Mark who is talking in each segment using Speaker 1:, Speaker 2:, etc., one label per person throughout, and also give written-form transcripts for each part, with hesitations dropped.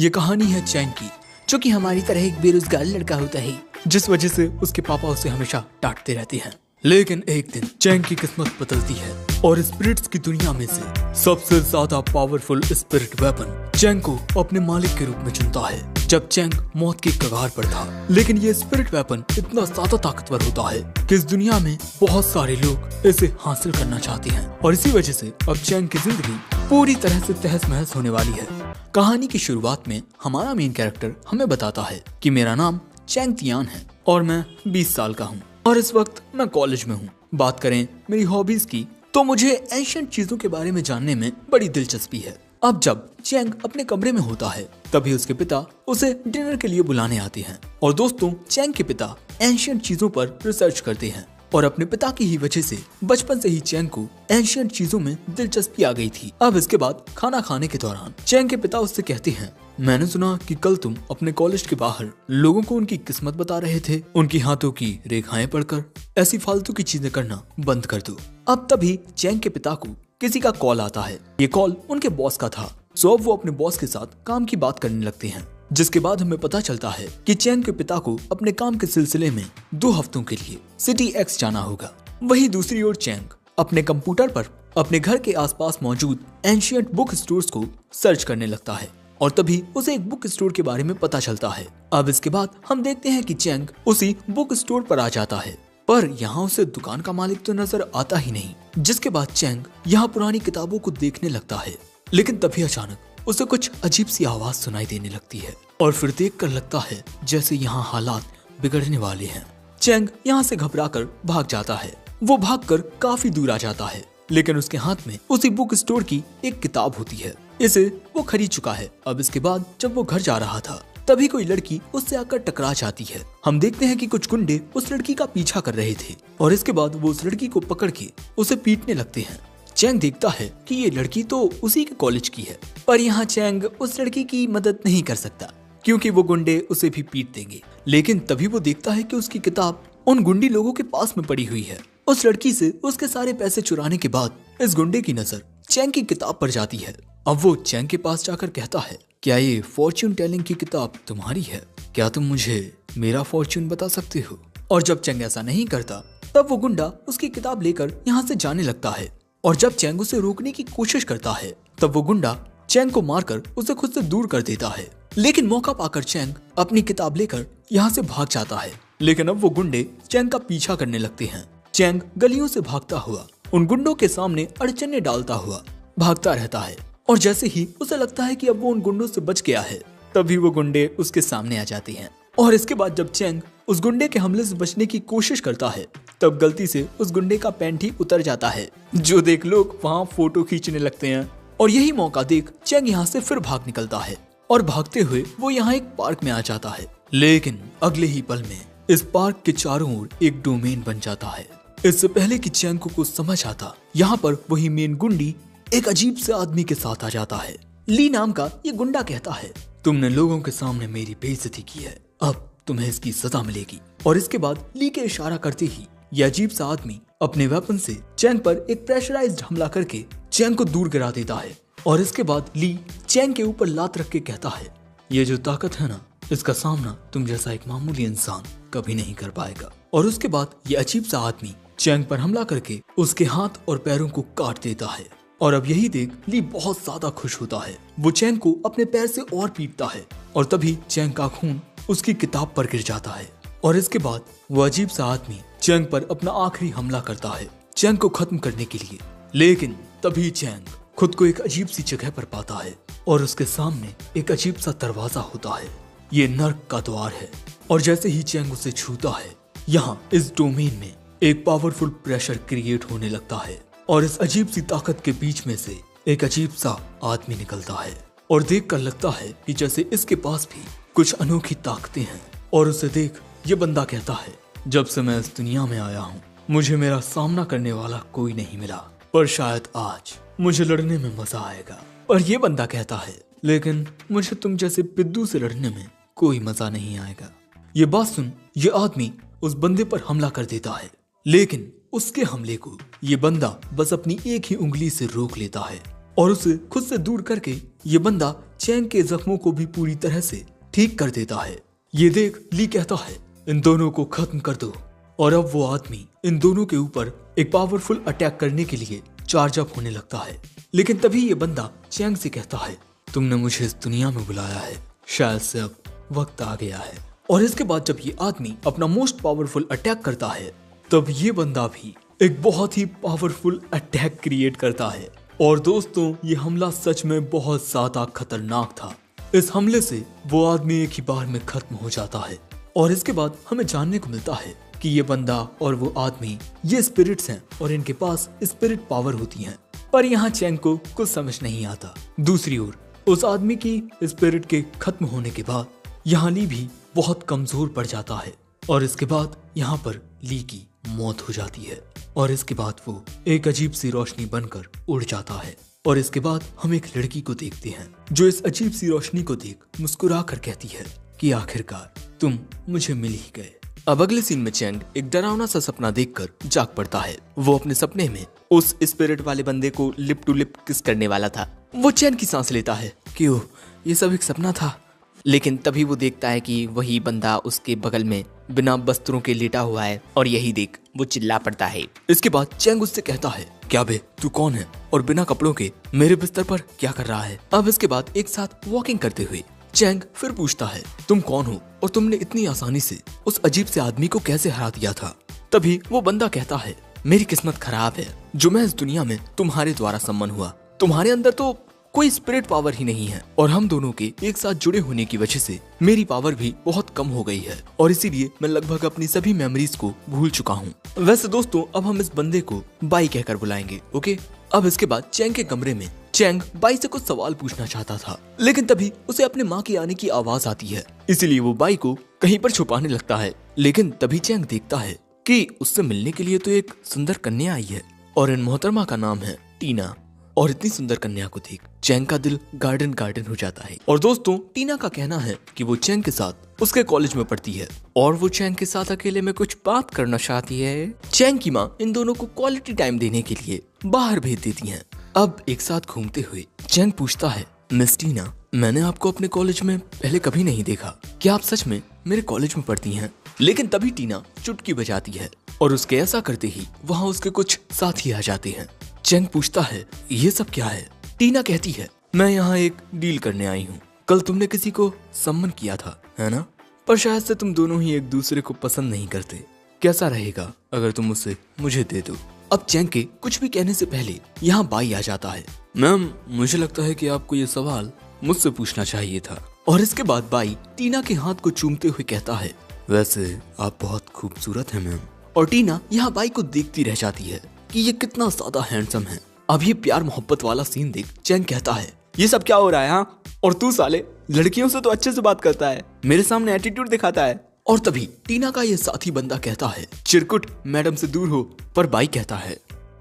Speaker 1: ये कहानी है चैंग की, जो कि हमारी तरह एक बेरोजगार लड़का होता है, जिस वजह से उसके पापा उसे हमेशा डांटते रहते हैं। लेकिन एक दिन चैंग की किस्मत बदलती है और स्पिरिट्स की दुनिया में से सबसे ज्यादा पावरफुल स्पिरिट वेपन चैंग को अपने मालिक के रूप में चुनता है। जब चैंग मौत की कगार पर था, लेकिन ये स्पिरिट वेपन इतना ज्यादा ताकतवर होता है कि इस दुनिया में बहुत सारे लोग इसे हासिल करना चाहते हैं और इसी वजह से अब चैंग की जिंदगी पूरी तरह से तहस महस होने वाली है। कहानी की शुरुआत में हमारा मेन कैरेक्टर हमें बताता है कि मेरा नाम चैंग तियान है और मैं 20 साल का हूँ और इस वक्त मैं कॉलेज में हूँ। बात करें मेरी हॉबीज की, तो मुझे एंशिएंट चीजों के बारे में जानने में बड़ी दिलचस्पी है। अब जब चैंग अपने कमरे में होता है, तभी उसके पिता उसे डिनर के लिए बुलाने आते हैं और दोस्तों चैंग के पिता एंशिएंट चीजों पर रिसर्च करते हैं और अपने पिता की ही वजह से बचपन से ही चैंग को एंशिएंट चीजों में दिलचस्पी आ गई थी। अब इसके बाद खाना खाने के दौरान चैंग के पिता उससे कहते हैं, मैंने सुना कि कल तुम अपने कॉलेज के बाहर लोगों को उनकी किस्मत बता रहे थे, उनकी हाथों की रेखाएं पढ़कर। ऐसी फालतू की चीजें करना बंद कर दो। अब तभी चैंग के पिता को किसी का कॉल आता है। ये कॉल उनके बॉस का था, सो अब वो अपने बॉस के साथ काम की बात करने लगते हैं, जिसके बाद हमें पता चलता है कि चैंग के पिता को अपने काम के सिलसिले में 2 हफ्तों के लिए सिटी एक्स जाना होगा। वहीं दूसरी ओर चैंग अपने कंप्यूटर पर अपने घर के आसपास मौजूद एंशिएंट बुक स्टोर्स को सर्च करने लगता है और तभी उसे एक बुक स्टोर के बारे में पता चलता है। अब इसके बाद हम देखते हैं कि चैंग उसी बुक स्टोर पर आ जाता है, पर यहाँ उसे दुकान का मालिक तो नजर आता ही नहीं। जिसके बाद चैंग यहाँ पुरानी किताबों को देखने लगता है, लेकिन तभी अचानक उसे कुछ अजीब सी आवाज सुनाई देने लगती है और फिर देखकर लगता है जैसे यहाँ हालात बिगड़ने वाले हैं। चैंग यहाँ से घबराकर भाग जाता है। वो भागकर काफी दूर आ जाता है, लेकिन उसके हाथ में उसी बुक स्टोर की एक किताब होती है। इसे वो खरीद चुका है। अब इसके बाद जब वो घर जा रहा था, तभी कोई लड़की उससे आकर टकरा जाती है। हम देखते हैं कि कुछ गुंडे उस लड़की का पीछा कर रहे थे और इसके बाद वो उस लड़की को पकड़ के उसे पीटने लगते हैं। चैंग देखता है कि ये लड़की तो उसी के कॉलेज की है, पर यहाँ चैंग उस लड़की की मदद नहीं कर सकता क्योंकि वो गुंडे उसे भी पीट देंगे। लेकिन तभी वो देखता है कि उसकी किताब उन गुंडी लोगों के पास में पड़ी हुई है। उस लड़की से उसके सारे पैसे चुराने के बाद इस गुंडे की नजर चैंग की किताब पर जाती है। अब वो चैंग के पास जाकर कहता है, क्या ये फॉर्च्यून टेलिंग की किताब तुम्हारी है? क्या तुम मुझे मेरा फॉर्च्यून बता सकते हो? और जब चैंग ऐसा नहीं करता, तब वो गुंडा उसकी किताब लेकर यहाँ से जाने लगता है और जब चैंग उसे रोकने की कोशिश करता है, तब वो गुंडा चैंग को मारकर उसे खुद से दूर कर देता है। लेकिन मौका पाकर चैंग अपनी किताब लेकर यहाँ से भाग जाता है, लेकिन अब वो गुंडे चैंग का पीछा करने लगते हैं। चैंग गलियों से भागता हुआ उन गुंडों के सामने अड़चने डालता हुआ भागता रहता है और जैसे ही उसे लगता है कि अब वो उन गुंडों से बच गया है, तभी वो गुंडे उसके सामने आ जाते हैं। और इसके बाद जब चैंग उस गुंडे के हमले से बचने की कोशिश करता है, तब गलती से उस गुंडे का पैंट ही उतर जाता है, जो देख लोग वहाँ फोटो खींचने लगते हैं। और यही मौका देख चैंग यहाँ से फिर भाग निकलता है और भागते हुए वो यहाँ एक पार्क में आ जाता है। लेकिन अगले ही पल में इस पार्क के चारों ओर एक डोमेन बन जाता है। इससे पहले कि चैंग को कुछ समझ आता, यहाँ पर वही मेन गुंडी एक अजीब से आदमी के साथ आ जाता है। ली नाम का ये गुंडा कहता है, तुमने लोगों के सामने मेरी बेइज्जती की है, अब तुम्हें इसकी सजा मिलेगी। और इसके बाद ली के इशारा करते ही यह अजीब सा आदमी अपने वेपन से चैंग पर एक प्रेशराइज्ड हमला करके चैंग को दूर गिरा देता है। और इसके बाद ली चैंग के ऊपर लात रख के कहता है, ये जो ताकत है ना, इसका सामना तुम जैसा एक मामूली इंसान कभी नहीं कर पाएगा। और उसके बाद ये अजीब सा आदमी चैंग पर हमला करके उसके हाथ और पैरों को काट देता है। और अब यही देख ली बहुत ज्यादा खुश होता है। वो चैंग को अपने पैर से और पीटता है और तभी चैंग का खून उसकी किताब पर गिर जाता है। और इसके बाद वो अजीब सा आदमी चैंग पर अपना आखिरी हमला करता है चैंग को खत्म करने के लिए। लेकिन तभी चैंग खुद को एक अजीब सी जगह पर पाता है और उसके सामने एक अजीब सा दरवाजा होता है। ये नर्क का द्वार है और जैसे ही चैंग उसे छूता है, यहाँ इस डोमेन में एक पावरफुल प्रेशर क्रिएट होने लगता है और इस अजीब सी ताकत के बीच में से एक अजीब सा आदमी निकलता है और देखकर लगता है कि जैसे इसके पास भी कुछ अनोखी ताकतें हैं। और उसे देख ये बंदा कहता है, जब से मैं इस दुनिया में आया हूँ, मुझे मेरा सामना करने वाला कोई नहीं मिला, पर शायद आज मुझे लड़ने में मजा आएगा। और ये बंदा कहता है, लेकिन मुझे तुम जैसे पिद्दू से लड़ने में कोई मजा नहीं आएगा। ये बात सुन ये आदमी उस बंदे पर हमला कर देता है, लेकिन उसके हमले को ये बंदा बस अपनी एक ही उंगली से रोक लेता है और उसे खुद से दूर करके ये बंदा चैंग के जख्मों को भी पूरी तरह से ठीक कर देता है। ये देख ली कहता है इन दोनों को खत्म कर दो। और अब वो आदमी इन दोनों के ऊपर एक पावरफुल अटैक करने के लिए चार्ज अप होने लगता है। लेकिन तभी ये बंदा चैंग से कहता है तुमने मुझे इस दुनिया में बुलाया है, शायद से अब वक्त आ गया है। और इसके बाद जब ये आदमी अपना मोस्ट पावरफुल अटैक करता है तब ये बंदा भी एक बहुत ही पावरफुल अटैक क्रिएट करता है। और दोस्तों ये हमला सच में बहुत ज्यादा खतरनाक था। इस हमले से वो आदमी एक ही बार में खत्म हो जाता है। और इसके बाद हमें जानने को मिलता है कि ये बंदा और वो आदमी ये स्पिरिट्स हैं और इनके पास स्पिरिट पावर होती हैं। पर यहाँ चैंग को कुछ समझ नहीं आता। दूसरी ओर उस आदमी की स्पिरिट के खत्म होने के बाद यहाँ ली भी बहुत कमजोर पड़ जाता है। और इसके बाद यहाँ पर ली की मौत हो जाती है। और इसके बाद वो एक अजीब सी रोशनी बनकर उड़ जाता है। और इसके बाद हम एक लड़की को देखते हैं जो इस अजीब सी रोशनी को देख मुस्कुरा कर कहती है कि आखिरकार तुम मुझे मिल ही गए। अब अगले सीन में चैंग एक डरावना सा सपना देखकर जाग पड़ता है। वो अपने सपने में उस स्पिरिट वाले बंदे को लिप टू लिप किस करने वाला था। वो चैन की सांस लेता है कि ओह ये सब एक सपना था। लेकिन तभी वो देखता है कि वही बंदा उसके बगल में बिना वस्त्रों के लेटा हुआ है और यही देख वो चिल्ला पड़ता है। इसके बाद चैंग उससे कहता है क्या बे तू कौन है और बिना कपड़ों के मेरे बिस्तर पर क्या कर रहा है। अब इसके बाद एक साथ वॉकिंग करते हुए चैंग फिर पूछता है तुम कौन हो और तुमने इतनी आसानी से उस अजीब से आदमी को कैसे हरा दिया था। तभी वो बंदा कहता है मेरी किस्मत खराब है जो मैं इस दुनिया में तुम्हारे द्वारा सम्मन हुआ। तुम्हारे अंदर तो कोई स्पिरिट पावर ही नहीं है और हम दोनों के एक साथ जुड़े होने की वजह से मेरी पावर भी बहुत कम हो गई है और इसीलिए मैं लगभग अपनी सभी मेमोरीज को भूल चुका हूँ। वैसे दोस्तों अब हम इस बंदे को बाई कहकर बुलाएंगे, ओके। अब इसके बाद चैंग के कमरे में चैंग बाई से कुछ सवाल पूछना चाहता था लेकिन तभी उसे अपने माँ के आने की आवाज आती है। इसीलिए वो बाई को कहीं पर छुपाने लगता है। लेकिन तभी चैंग देखता है कि उससे मिलने के लिए तो एक सुंदर कन्या आई है और इन मोहतरमा का नाम है टीना। और इतनी सुंदर कन्या को देख चैंग का दिल गार्डन गार्डन हो जाता है। और दोस्तों टीना का कहना है कि वो चैंग के साथ उसके कॉलेज में पढ़ती है और वो चैंग के साथ अकेले में कुछ बात करना चाहती है। चैंग की माँ इन दोनों को क्वालिटी टाइम देने के लिए बाहर भेज देती है। अब एक साथ घूमते हुए चैंग पूछता है मिस टीना मैंने आपको अपने कॉलेज में पहले कभी नहीं देखा, क्या आप सच में मेरे कॉलेज में पढ़ती हैं? लेकिन तभी टीना चुटकी बजाती है और उसके ऐसा करते ही वहाँ उसके कुछ साथी आ जाते हैं। चैंग पूछता है ये सब क्या है? टीना कहती है मैं यहाँ एक डील करने आई हूँ। कल तुमने किसी को सम्मन किया था है ना, पर शायद से तुम दोनों ही एक दूसरे को पसंद नहीं करते। कैसा रहेगा अगर तुम उसे मुझे दे दो? अब चैंग के कुछ भी कहने से पहले यहाँ बाई आ जाता है। मैम मुझे लगता है कि आपको ये सवाल मुझसे पूछना चाहिए था। और इसके बाद बाई टीना के हाथ को चूमते हुए कहता है वैसे आप बहुत खूबसूरत हैं मैम। और टीना यहाँ बाई को देखती रह जाती है कि ये कितना ज्यादा हैंडसम है। अब ये प्यार मोहब्बत वाला सीन देख चैंग कहता है ये सब क्या हो रहा है हाँ? और तू साले लड़कियों से तो अच्छे से बात करता है, मेरे सामने एटीट्यूड दिखाता है। और तभी टीना का ये साथी बंदा कहता है चिरकुट मैडम से दूर हो। पर बाई कहता है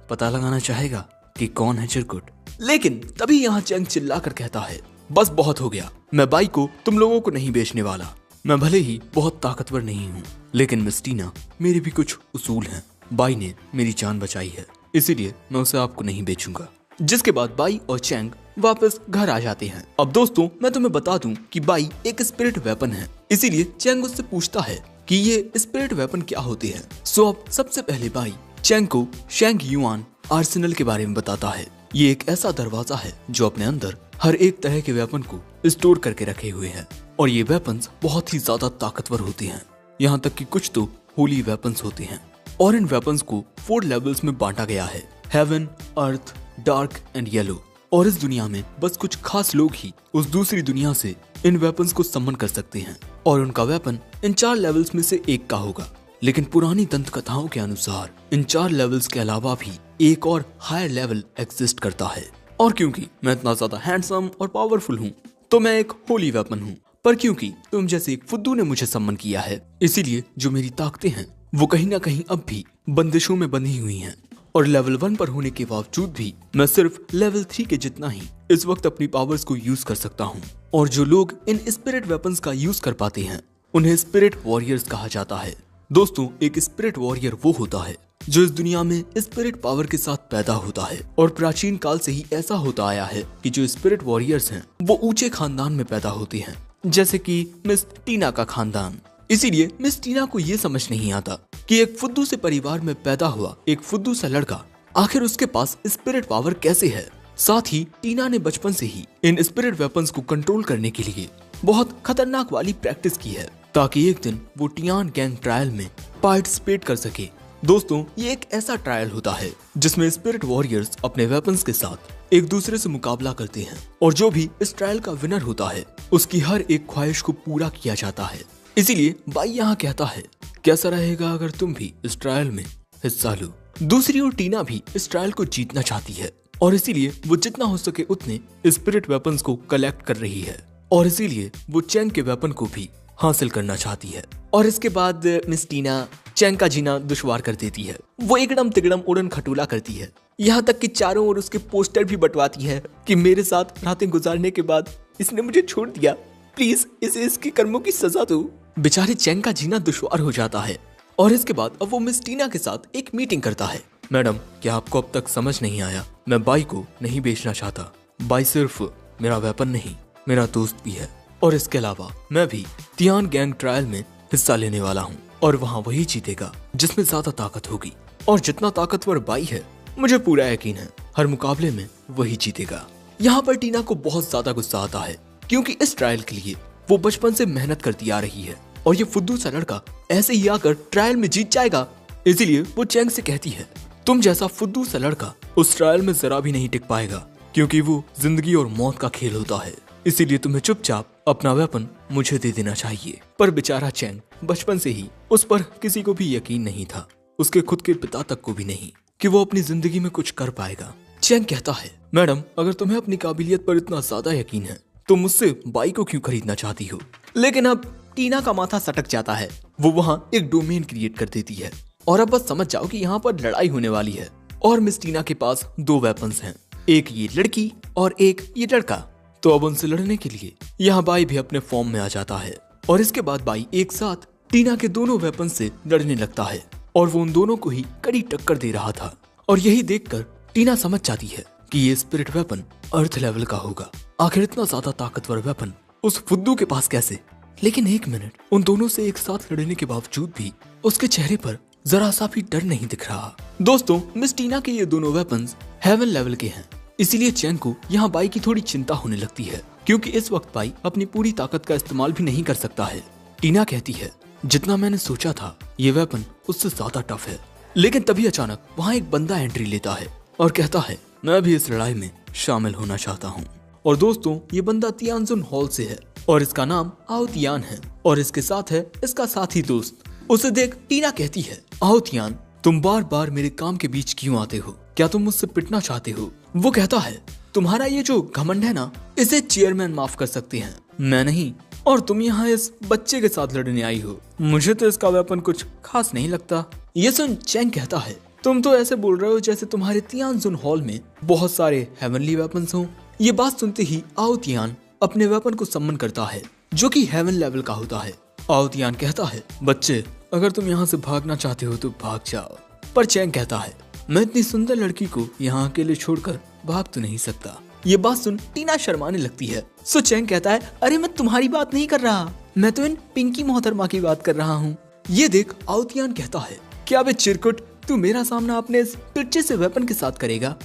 Speaker 1: पता लगाना चाहेगा कि कौन है चिरकुट। लेकिन तभी यहाँ चैंग चिल्ला कर कहता है बस बहुत हो गया, मैं बाई को तुम लोगों को नहीं बेचने वाला। मैं भले ही बहुत ताकतवर नहीं हूँ लेकिन मिस टीना मेरे भी कुछ उसूल हैं। बाई ने मेरी जान बचाई है इसीलिए मैं उसे आपको नहीं बेचूंगा। जिसके बाद बाई और चैंग वापस घर आ जाते हैं। अब दोस्तों मैं तुम्हें बता दूं कि बाई एक स्पिरिट वेपन है, इसीलिए चैंग उससे पूछता है कि ये स्पिरिट वेपन क्या होते हैं। सो अब सबसे पहले बाई चैंग को शेंग युआन आर्सेनल के बारे में बताता है। ये एक ऐसा दरवाजा है जो अपने अंदर हर एक तरह के वेपन को स्टोर करके रखे हुए है और ये वेपन्स बहुत ही ज्यादा ताकतवर होते हैं। यहाँ तक कि कुछ तो होली वेपन्स होते हैं और इन वेपन्स को 4 लेवल्स में बांटा गया है, heaven, earth, dark and yellow. और इस दुनिया में बस कुछ खास लोग ही उस दूसरी दुनिया से इन वेपन्स को सम्मन कर सकते हैं और उनका वेपन इन 4 लेवल्स में से एक का होगा। लेकिन पुरानी दंत कथाओं के अनुसार इन 4 लेवल्स के अलावा भी एक और हायर लेवल एग्जिस्ट करता है। और क्योंकि मैं इतना ज्यादा हैंडसम और पावरफुल हूँ तो मैं एक होली वेपन हूँ। पर क्योंकि तुम जैसे एक फुद्दू ने मुझे सम्मन किया है इसीलिए जो मेरी ताकतें हैं वो कहीं ना कहीं अब भी बंदिशों में बंधी हुई हैं। और लेवल 1 पर होने के बावजूद भी मैं सिर्फ लेवल 3 के जितना ही इस वक्त अपनी पावर्स को यूज कर सकता हूँ। और जो लोग इन स्पिरिट वेपन्स का यूज कर पाते हैं उन्हें स्पिरिट वॉरियर्स कहा जाता है। दोस्तों एक स्पिरिट वॉरियर वो होता है जो इस दुनिया में स्पिरिट पावर के साथ पैदा होता है। और प्राचीन काल से ही ऐसा होता आया है कि जो स्पिरिट वॉरियर्स हैं वो ऊंचे खानदान में पैदा होते हैं, जैसे कि मिस टीना का खानदान। इसीलिए मिस टीना को ये समझ नहीं आता कि एक फुद्दू से परिवार में पैदा हुआ एक फुद्दू सा लड़का आखिर उसके पास स्पिरिट पावर कैसे है। साथ ही टीना ने बचपन से ही इन स्पिरिट वेपन्स को कंट्रोल करने के लिए बहुत खतरनाक वाली प्रैक्टिस की है, ताकि एक दिन वो टियान गैंग ट्रायल में पार्टिसिपेट कर सके। दोस्तों, ये एक ऐसा ट्रायल होता है जिसमें स्पिरिट वॉरियर्स अपने वेपन्स के साथ एक दूसरे से मुकाबला करते हैं, और जो भी इस ट्रायल का विनर होता है उसकी हर एक ख्वाहिश को पूरा किया जाता है। इसीलिए बाई यहाँ कहता है, कैसा रहेगा अगर तुम भी इस ट्रायल में हिस्सा लो। दूसरी ओर टीना भी इस ट्रायल को जीतना चाहती है, और इसीलिए वो जितना हो सके उतने स्पिरिट वेपन्स को कलेक्ट कर रही है, और इसीलिए वो चैंग के वेपन को भी हासिल करना चाहती है। और इसके बाद मिस टीना चैंग का जीना दुश्वार कर देती है। वो एकदम तिगड़म उड़न खटोला करती है, यहाँ तक कि चारों ओर उसके पोस्टर भी बंटवाती है कि मेरे साथ रातें गुजारने के बाद इसने मुझे छोड़ दिया, प्लीज इसे इसके कर्मों की सजा दो। बेचारे चैंग का जीना दुश्वार हो जाता है। और इसके बाद अब वो मिस टीना के साथ एक मीटिंग करता है। मैडम, क्या आपको अब तक समझ नहीं आया? मैं बाई को नहीं बेचना चाहता। बाई सिर्फ मेरा वेपन नहीं, मेरा दोस्त भी है। और इसके अलावा मैं भी तियान गैंग ट्रायल में हिस्सा लेने वाला हूँ, और वहाँ वही जीतेगा जिसमें ज्यादा ताकत होगी। और जितना ताकतवर बाई है मुझे पूरा यकीन है हर मुकाबले में वही जीतेगा। यहाँ पर टीना को बहुत ज्यादा गुस्सा आता है, क्योंकि इस ट्रायल के लिए वो बचपन से मेहनत करती आ रही है, और ये फुद्दू सा लड़का ऐसे ही आकर ट्रायल में जीत जाएगा। इसीलिए वो चैंग से कहती है, तुम जैसा फुद्दू सा लड़का उस ट्रायल में जरा भी नहीं टिक पाएगा, क्योंकि वो जिंदगी और मौत का खेल होता है। इसीलिए तुम्हें चुपचाप अपना वेपन मुझे दे देना चाहिए। पर बेचारा चैंग बचपन से ही उस पर किसी को भी यकीन नहीं था, उसके खुद के पिता तक को भी नहीं, कि वो अपनी जिंदगी में कुछ कर पाएगा। चैंग कहता है, मैडम, अगर तुम्हें अपनी काबिलियत पर इतना ज्यादा यकीन है तो मुझसे बाई को क्यों खरीदना चाहती हो? लेकिन अब टीना का माथा सटक जाता है। वो वहाँ एक डोमेन क्रिएट कर देती है, और अब बस समझ जाओ कि यहाँ पर लड़ाई होने वाली है। और मिस टीना के पास दो वेपन्स हैं, एक ये लड़की और एक ये लड़का। तो अब उनसे लड़ने के लिए यहाँ बाई भी अपने फॉर्म में आ जाता है, और इसके बाद बाई एक साथ टीना के दोनों वेपन से लड़ने लगता है, और वो उन दोनों को ही कड़ी टक्कर दे रहा था। और यही देखकर टीना समझ जाती है कि ये स्पिरिट वेपन अर्थ लेवल का होगा। आखिर इतना ज्यादा ताकतवर वेपन उस फुद्दू के पास कैसे? लेकिन एक मिनट, उन दोनों से एक साथ लड़ने के बावजूद भी उसके चेहरे पर जरा सा भी डर नहीं दिख रहा। दोस्तों, मिस टीना के ये दोनों वेपन्स हेवन लेवल के हैं, इसीलिए चैंग को यहाँ बाई की थोड़ी चिंता होने लगती है, क्योंकि इस वक्त बाई अपनी पूरी ताकत का इस्तेमाल भी नहीं कर सकता है। टीना कहती है, जितना मैंने सोचा था ये वेपन उससे ज्यादा टफ है। लेकिन तभी अचानक वहाँ एक बंदा एंट्री लेता है और कहता है, मैं भी इस लड़ाई में शामिल होना चाहता हूँ। और दोस्तों, ये बंदा तियानजुन हॉल से है, और इसका नाम आओ तियान है, और इसके साथ है इसका साथी दोस्त। उसे देख टीना कहती है, आओ तियान, तुम बार बार मेरे काम के बीच क्यों आते हो? क्या तुम मुझसे पिटना चाहते हो? वो कहता है, तुम्हारा ये जो घमंड है ना, इसे चेयरमैन माफ कर सकते हैं, मैं नहीं। और तुम यहाँ इस बच्चे के साथ लड़ने आई हो, मुझे तो इसका वेपन कुछ खास नहीं लगता। ये सुन चैंग कहता है, तुम तो ऐसे बोल रहे हो जैसे तुम्हारे तियानजुन हॉल में बहुत सारे हेवनली वेपन्स हों। ये बात सुनते ही आओ तियान अपने वेपन को सम्मन करता है, जो कि हेवन लेवल का होता है। आओ तियान कहता है, बच्चे, अगर तुम यहाँ से भागना चाहते हो तो भाग जाओ। पर चैंग कहता है, मैं इतनी सुंदर लड़की को यहाँ अकेले छोड़कर भाग तो नहीं सकता। ये बात सुन टीना शर्माने लगती है। सो चैंग कहता है, अरे मैं तुम्हारी बात नहीं कर रहा, मैं तो इन पिंकी मोहतरमा की बात कर रहा हूँ। ये देख आओ तियान कहता है, क्या बे चिरकुट, तू मेरा सामना अपने इस पिच्चे से वेपन के साथ करेगा?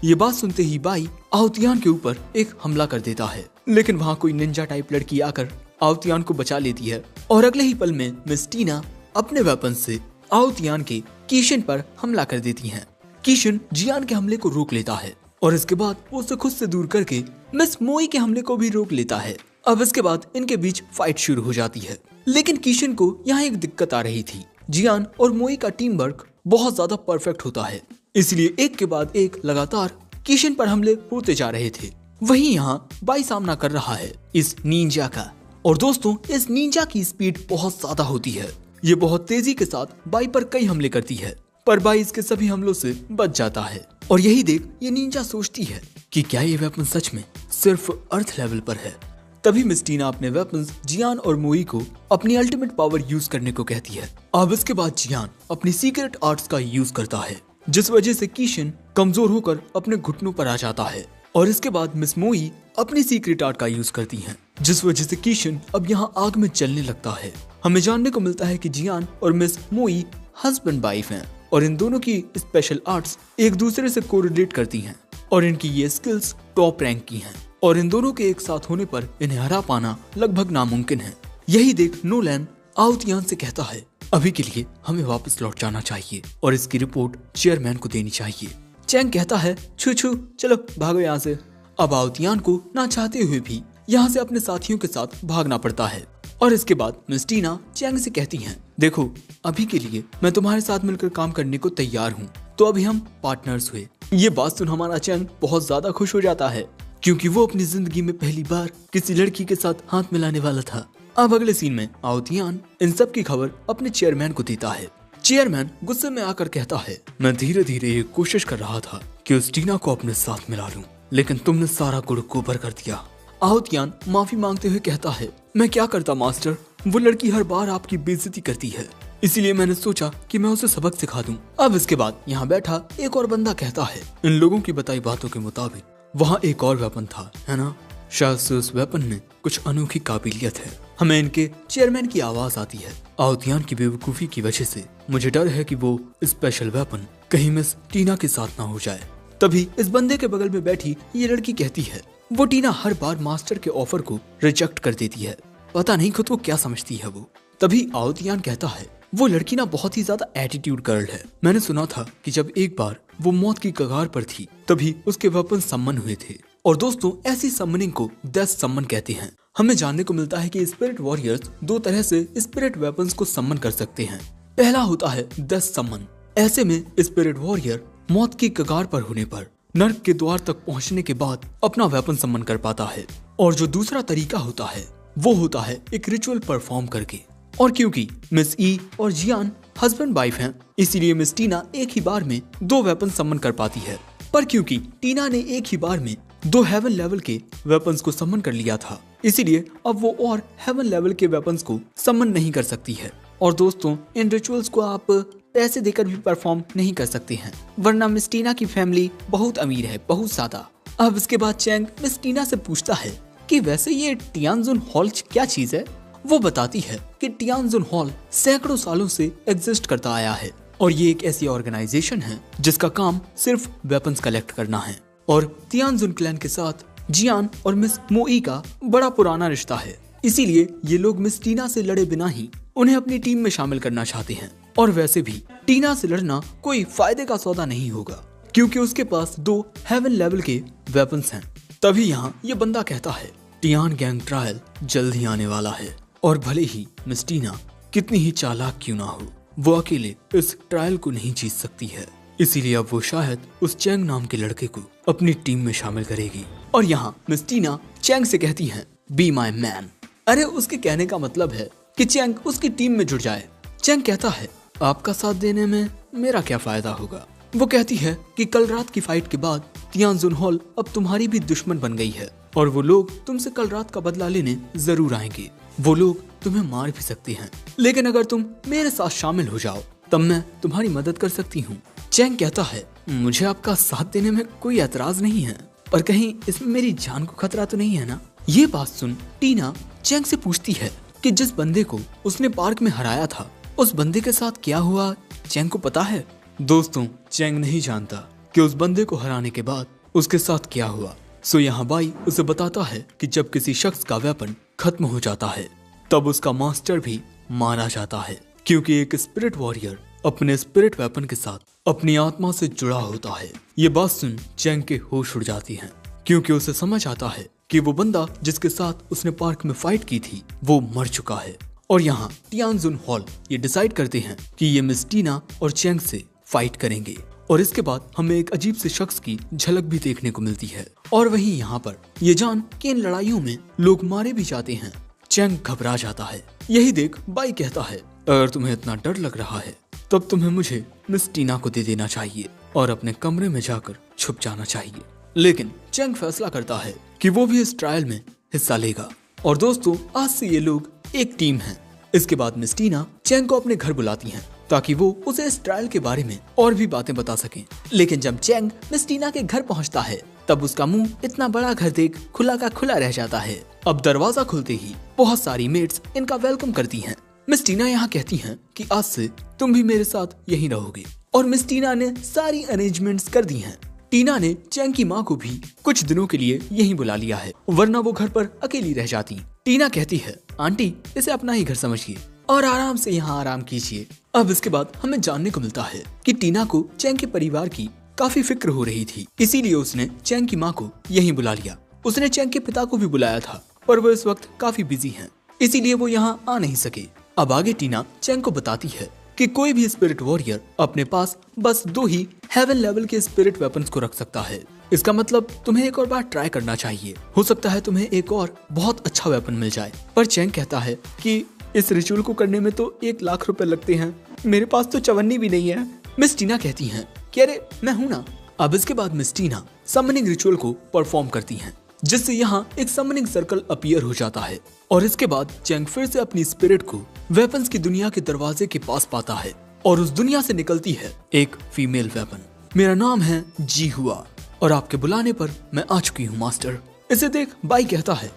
Speaker 1: ये बात सुनते ही बाई आओ तियान के ऊपर एक हमला कर देता है, लेकिन वहाँ कोई निंजा टाइप लड़की आकर आओ तियान को बचा लेती है, और अगले ही पल में मिस टीना अपने वेपन से आओ तियान के कीशन पर हमला कर देती हैं। कीशन जियान के हमले को रोक लेता है, और इसके बाद वो उसे खुद से दूर करके मिस मोई के हमले को भी रोक लेता है। अब इसके बाद इनके बीच फाइट शुरू हो जाती है, लेकिन कीशन को यहाँ एक दिक्कत आ रही थी। जियान और मोई का टीम वर्क बहुत ज्यादा परफेक्ट होता है, इसलिए एक के बाद एक लगातार कीशन पर हमले होते जा रहे थे। वहीं यहाँ बाई सामना कर रहा है इस निंजा का, और दोस्तों इस निंजा की स्पीड बहुत ज्यादा होती है। ये बहुत तेजी के साथ बाई पर कई हमले करती है, पर बाई इसके सभी हमलों से बच जाता है। और यही देख ये निंजा सोचती है कि क्या ये वेपन सच में सिर्फ अर्थ लेवल पर है, तभी मिस टीना अपने वेपन्स जियान और मोई को अपनी अल्टीमेट पावर यूज करने को कहती है। अब इसके बाद जियान अपनी सीक्रेट आर्ट्स का यूज करता है, जिस वजह से कीशन कमजोर होकर अपने घुटनों पर आ जाता है। और इसके बाद मिस मोई अपनी सीक्रेट आर्ट का यूज करती हैं, जिस वजह से कीशन अब यहाँ आग में जलने लगता है। हमें जानने को मिलता है कि जियान और मिस मोई हस्बैंड वाइफ हैं और इन दोनों की स्पेशल आर्ट्स एक दूसरे से कोरिलेट करती हैं और इनकी ये स्किल्स टॉप रैंक की हैं और इन दोनों के एक साथ होने पर इन्हें हरा पाना लगभग नामुमकिन है। यही देख नोलैन आउतियान से कहता है, अभी के लिए हमें वापस लौट जाना चाहिए और इसकी रिपोर्ट चेयरमैन को देनी चाहिए। चैंग कहता है, छू छू चलो भागो यहाँ से। अब आउतियान को ना चाहते हुए भी यहाँ से अपने साथियों के साथ भागना पड़ता है और इसके बाद मिस टीना चैंग से कहती हैं, देखो अभी के लिए मैं तुम्हारे साथ मिलकर काम करने को तैयार हूँ, तो अभी हम पार्टनर्स हुए। ये बात सुन हमारा चैंग बहुत ज्यादा खुश हो जाता है क्योंकि वो अपनी जिंदगी में पहली बार किसी लड़की के साथ हाथ मिलाने वाला था। अब अगले सीन में आउतियान इन सब की खबर अपने चेयरमैन को देता है। चेयरमैन गुस्से में आकर कहता है, मैं धीरे धीरे ये कोशिश कर रहा था कि उस टीना को अपने साथ मिला लूं, लेकिन तुमने सारा गुड़ गोबर कर दिया। आउतियान माफी मांगते हुए कहता है, मैं क्या करता मास्टर, वो लड़की हर बार आपकी बेइज्जती करती है, इसीलिए मैंने सोचा कि मैं उसे सबक सिखा दूं। अब इसके बाद यहाँ बैठा एक और बंदा कहता है, इन लोगों की बताई बातों के मुताबिक वहाँ एक और वेपन था, है ना? शायद से उस वेपन में कुछ अनोखी काबिलियत है। हमें इनके चेयरमैन की आवाज आती है। आउतियान की बेवकूफी की वजह से मुझे डर है कि वो स्पेशल वेपन कहीं मिस टीना के साथ ना हो जाए। तभी इस बंदे के बगल में बैठी ये लड़की कहती है, वो टीना हर बार मास्टर के ऑफर को रिजेक्ट कर देती है, पता नहीं खुद को क्या समझती है वो। तभी आउतियान कहता है, वो लड़की ना बहुत ही ज्यादा एटीट्यूड गर्ल है। मैंने सुना था कि जब एक बार वो मौत की कगार पर थी तभी उसके वेपन सम्मन हुए थे। और दोस्तों ऐसी सम्मनिंग को डेथ सम्मन कहते हैं। हमें जानने को मिलता है कि स्पिरिट वॉरियर्स दो तरह से स्पिरिट वेपन्स को सम्मन कर सकते हैं। पहला होता है डेथ सम्मन। ऐसे में स्पिरिट वॉरियर मौत की कगार पर होने पर नर्क के द्वार तक पहुंचने के बाद अपना वेपन सम्मन कर पाता है। और जो दूसरा तरीका होता है वो होता है एक रिचुअल परफॉर्म करके। और क्योंकि मिस ई और जियान हस्बैंड वाइफ हैं, इसीलिए मिस टीना एक ही बार में दो वेपन सम्मन कर पाती है। पर क्योंकि टीना ने एक ही बार में दो हेवन लेवल के वेपन्स को सम्मन कर लिया था, इसीलिए अब वो और हेवन लेवल के वेपन्स को सम्मन नहीं कर सकती है। और दोस्तों इन रिचुअल्स को आप पैसे देकर भी परफॉर्म नहीं कर सकते हैं, वरना मिस टीना की फैमिली बहुत अमीर है, बहुत ज्यादा। अब इसके बाद चैंग मिस टीना से पूछता है कि वैसे ये टियानजुन हॉल क्या चीज है। वो बताती है कि टियानजुन हॉल सैकड़ों सालों से एग्जिस्ट करता आया है और ये एक ऐसी ऑर्गेनाइजेशन है जिसका काम सिर्फ वेपन्स कलेक्ट करना है। और तियानजुन क्लैन के साथ जियान और मिस मोई का बड़ा पुराना रिश्ता है, इसीलिए ये लोग मिस टीना से लड़े बिना ही उन्हें अपनी टीम में शामिल करना चाहते हैं। और वैसे भी टीना से लड़ना कोई फायदे का सौदा नहीं होगा क्योंकि उसके पास दो हेवन लेवल के वेपन्स हैं। तभी यहाँ ये बंदा कहता है, टियान गैंग ट्रायल जल्द ही आने वाला है और भले ही मिस टीना कितनी ही चालाक क्यों ना हो, वो अकेले इस ट्रायल को नहीं जीत सकती है, इसीलिए अब वो शायद उस चैंग नाम के लड़के को अपनी टीम में शामिल करेगी। और यहाँ मिस टीना चैंग से कहती हैं, बी माई मैन। अरे उसके कहने का मतलब है कि चैंग उसकी टीम में जुड़ जाए। चैंग कहता है, आपका साथ देने में मेरा क्या फायदा होगा। वो कहती है कि कल रात की फाइट के बाद तियानजुन हॉल अब तुम्हारी भी दुश्मन बन गई है और वो लोग तुमसे कल रात का बदला लेने जरूर आएंगे। वो लोग तुम्हें मार भी सकते हैं, लेकिन अगर तुम मेरे साथ शामिल हो जाओ तब मैं तुम्हारी मदद कर सकती हूँ। चैंग कहता है, मुझे आपका साथ देने में कोई एतराज नहीं है, पर कहीं इसमें मेरी जान को खतरा तो नहीं है ना। ये बात सुन टीना चैंग से पूछती है कि जिस बंदे को उसने पार्क में हराया था उस बंदे के साथ क्या हुआ, चैंग को पता है? दोस्तों चैंग नहीं जानता कि उस बंदे को हराने के बाद उसके साथ क्या हुआ। सो यहाँ बाई उसे बताता है कि जब किसी शख्स का वेपन खत्म हो जाता है तब उसका मास्टर भी मारा जाता है, क्योंकि एक स्पिरिट वॉरियर अपने स्पिरिट वेपन के साथ अपनी आत्मा से जुड़ा होता है। ये बात सुन चैंग के होश उड़ जाती हैं, क्योंकि उसे समझ आता है कि वो बंदा जिसके साथ उसने पार्क में फाइट की थी वो मर चुका है। और यहाँ टियानजुन हॉल ये डिसाइड करते हैं कि ये मिस टीना और चैंग से फाइट करेंगे। और इसके बाद हमें एक अजीब से शख्स की झलक भी देखने को मिलती है। और वहीं यहाँ पर ये जान कि इन लड़ाइयों में लोग मारे भी जाते हैं, चैंग घबरा जाता है। यही देख बाई कहता है, अगर तुम्हें इतना डर लग रहा है तब तुम्हें मुझे मिस टीना को दे देना चाहिए और अपने कमरे में जाकर छुप जाना चाहिए। लेकिन चैंग फैसला करता है कि वो भी इस ट्रायल में हिस्सा लेगा। और दोस्तों आज से ये लोग एक टीम है। इसके बाद मिस टीना चैंग को अपने घर बुलाती हैं ताकि वो उसे इस ट्रायल के बारे में और भी बातें बता सकें। लेकिन जब चैंग मिस टीना के घर पहुंचता है तब उसका मुंह इतना बड़ा घर देख खुला का खुला रह जाता है। अब दरवाजा खुलते ही बहुत सारी मेड्स इनका वेलकम करती हैं। मिस टीना यहाँ कहती हैं कि आज से तुम भी मेरे साथ यहीं रहोगे और मिस टीना ने सारी अरेंजमेंट्स कर दी हैं। टीना ने चैंग की माँ को भी कुछ दिनों के लिए यहीं बुला लिया है, वरना वो घर पर अकेली रह जाती। टीना कहती है आंटी इसे अपना ही घर समझिए और आराम से यहाँ आराम कीजिए। अब इसके बाद हमें जानने को मिलता है कि टीना को चैंग के परिवार की काफी फिक्र हो रही थी, इसीलिए उसने चैंग की माँ को यहीं बुला लिया। उसने चैंग के पिता को भी बुलाया था पर वो इस वक्त काफी बिजी हैं, इसीलिए वो यहाँ आ नहीं सके। अब आगे टीना चैंग को बताती है कि कोई भी स्पिरिट वॉरियर अपने पास बस 2 ही हेवन लेवल के स्पिरिट वेपन्स को रख सकता है। इसका मतलब तुम्हें एक और बार ट्राई करना चाहिए, हो सकता है तुम्हें एक और बहुत अच्छा वेपन मिल जाए। पर चैंग कहता है कि इस रिचुअल को करने में तो 1 लाख रुपए लगते हैं, मेरे पास तो चवन्नी भी नहीं है। मिस टीना कहती हैं कि अरे मैं हूं ना। अब इसके बाद मिस टीना समनिंग रिचुअल को परफॉर्म करती हैं, जिससे यहाँ एक समनिंग सर्कल अपीयर हो जाता है और इसके बाद चैंग फिर से अपनी स्पिरिट को वेपन्स की दुनिया के दरवाजे के पास पाता है और उस दुनिया से निकलती है एक फीमेल वेपन। मेरा नाम है जी हुआ और आपके बुलाने पर मैं आ चुकी हूँ मास्टर। इसे देख बाई कहता है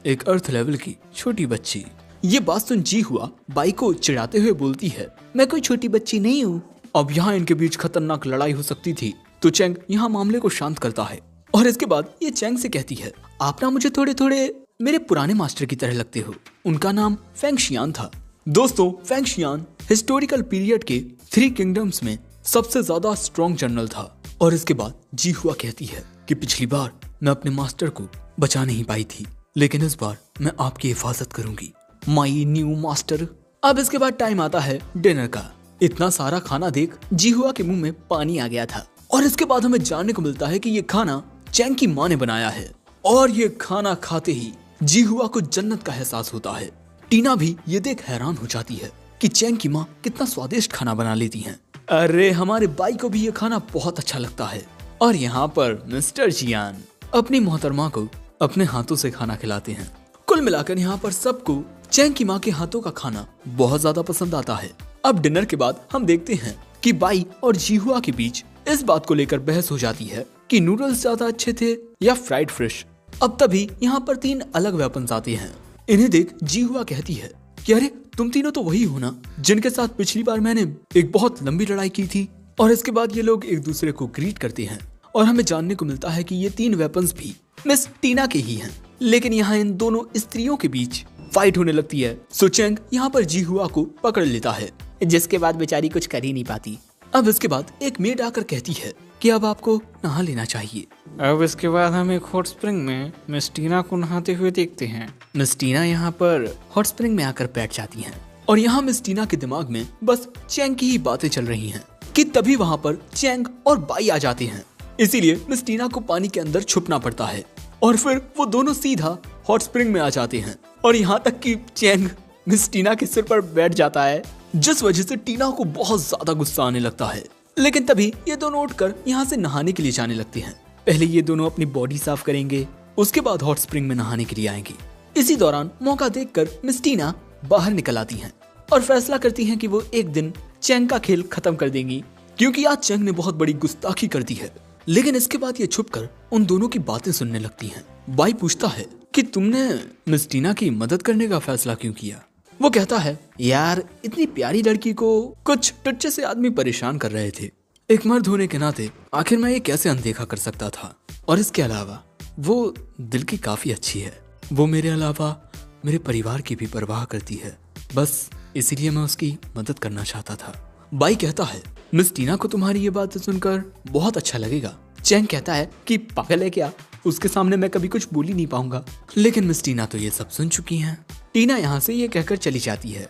Speaker 1: एक अर्थ लेवल की छोटी बच्ची। ये बात सुन जी हुआ बाई को चिढ़ाते हुए बोलती है मैं कोई छोटी बच्ची नहीं हूँ। अब यहाँ इनके बीच खतरनाक लड़ाई हो सकती थी तो चैंग यहाँ मामले को शांत करता है और इसके बाद ये चैंग से कहती है आप ना मुझे थोड़े थोड़े मेरे पुराने मास्टर की तरह लगते हो। उनका नाम फेंग शियान था। दोस्तों फेंग शियान हिस्टोरिकल पीरियड के 3 किंगडम्स में सबसे ज्यादा स्ट्रॉन्ग जनरल था। और इसके बाद जी हुआ कहती है कि पिछली बार मैं अपने मास्टर को बचा नहीं पाई थी, लेकिन इस बार मैं आपकी हिफाजत करूंगी माई न्यू मास्टर। अब इसके बाद टाइम आता है डिनर का। इतना सारा खाना देख जी हुआ के मुंह में पानी आ गया था और इसके बाद हमें जानने को मिलता है कि ये खाना चैंग की माँ ने बनाया है और ये खाना खाते ही जी हुआ को जन्नत का एहसास होता है। टीना भी ये देख हैरान हो जाती है कि चैंग की माँ कितना स्वादिष्ट खाना बना लेती हैं। अरे हमारे बाई को भी ये खाना बहुत अच्छा लगता है और यहाँ पर मिस्टर जियान अपनी मोहतरमा को अपने हाथों से खाना खिलाते हैं। कुल मिलाकर यहाँ पर सबको चैंग की माँ के हाथों का खाना बहुत ज्यादा पसंद आता है। अब डिनर के बाद हम देखते हैं कि बाई और जी हुआ के बीच इस बात को लेकर बहस हो जाती है कि नूडल्स ज्यादा अच्छे थे या फ्राइड फिश। अब तभी यहाँ पर 3 अलग वेपन्स आते हैं। इन्हें देख जी हुआ कहती है कि अरे तुम तीनों तो वही हो ना जिनके साथ पिछली बार मैंने एक बहुत लंबी लड़ाई की थी। और इसके बाद ये लोग एक दूसरे को ग्रीट करते हैं और हमें जानने को मिलता है कि ये 3 वेपन्स भी मिस टीना के ही हैं। लेकिन यहाँ इन दोनों स्त्रियों के बीच फाइट होने लगती है। सो चैंग यहाँ पर जी हुआ को पकड़ लेता है, जिसके बाद बेचारी कुछ कर ही नहीं पाती। अब इसके बाद एक मेड आकर कहती है कि अब आपको नहा लेना चाहिए।
Speaker 2: अब इसके बाद हम एक हॉट स्प्रिंग में मिस टीना को नहाते हुए देखते हैं।
Speaker 1: मिस टीना यहाँ पर हॉट स्प्रिंग में आकर बैठ जाती हैं और यहाँ मिस टीना के दिमाग में बस चैंग की ही बातें चल रही हैं कि तभी वहाँ पर चैंग और बाई आ जाते हैं। इसीलिए मिस टीना को पानी के अंदर छुपना पड़ता है और फिर वो दोनों सीधा हॉट स्प्रिंग में आ जाते हैं और यहाँ तक कि चैंग मिस टीना के सिर पर बैठ जाता है, जिस वजह से टीना को बहुत ज्यादा गुस्सा आने लगता है। लेकिन तभी ये दोनों उठकर यहाँ से नहाने के लिए जाने लगते हैं। पहले ये दोनों अपनी बॉडी साफ करेंगे, उसके बाद हॉट स्प्रिंग में नहाने के लिए आएंगे। इसी दौरान मौका देखकर मिस टीना बाहर निकल आती हैं और फैसला करती हैं कि वो एक दिन चैंग का खेल खत्म कर देंगी, क्योंकि आज चैंग ने बहुत बड़ी गुस्ताखी कर दी है। लेकिन इसके बाद ये छुपकर उन दोनों की बातें सुनने लगती हैं। बाई पूछता है कि तुमने मिस टीना की मदद करने का फैसला क्यों किया। वो कहता है यार इतनी प्यारी लड़की को कुछ टुच्चे से आदमी परेशान कर रहे थे। एक मर्द होने के नाते आखिर मैं ये कैसे अनदेखा कर सकता था। और इसके अलावा वो दिल की काफी अच्छी है, वो मेरे अलावा मेरे परिवार की भी परवाह करती है, बस इसीलिए मैं उसकी मदद करना चाहता था। बाई कहता है मिस टीना को तुम्हारी ये बात सुनकर बहुत अच्छा लगेगा। चैंग कहता है कि पागल है क्या, उसके सामने मैं कभी कुछ बोल ही नहीं पाऊंगा। लेकिन मिस टीना तो ये सब सुन चुकी हैं। टीना यहाँ से ये कहकर चली जाती है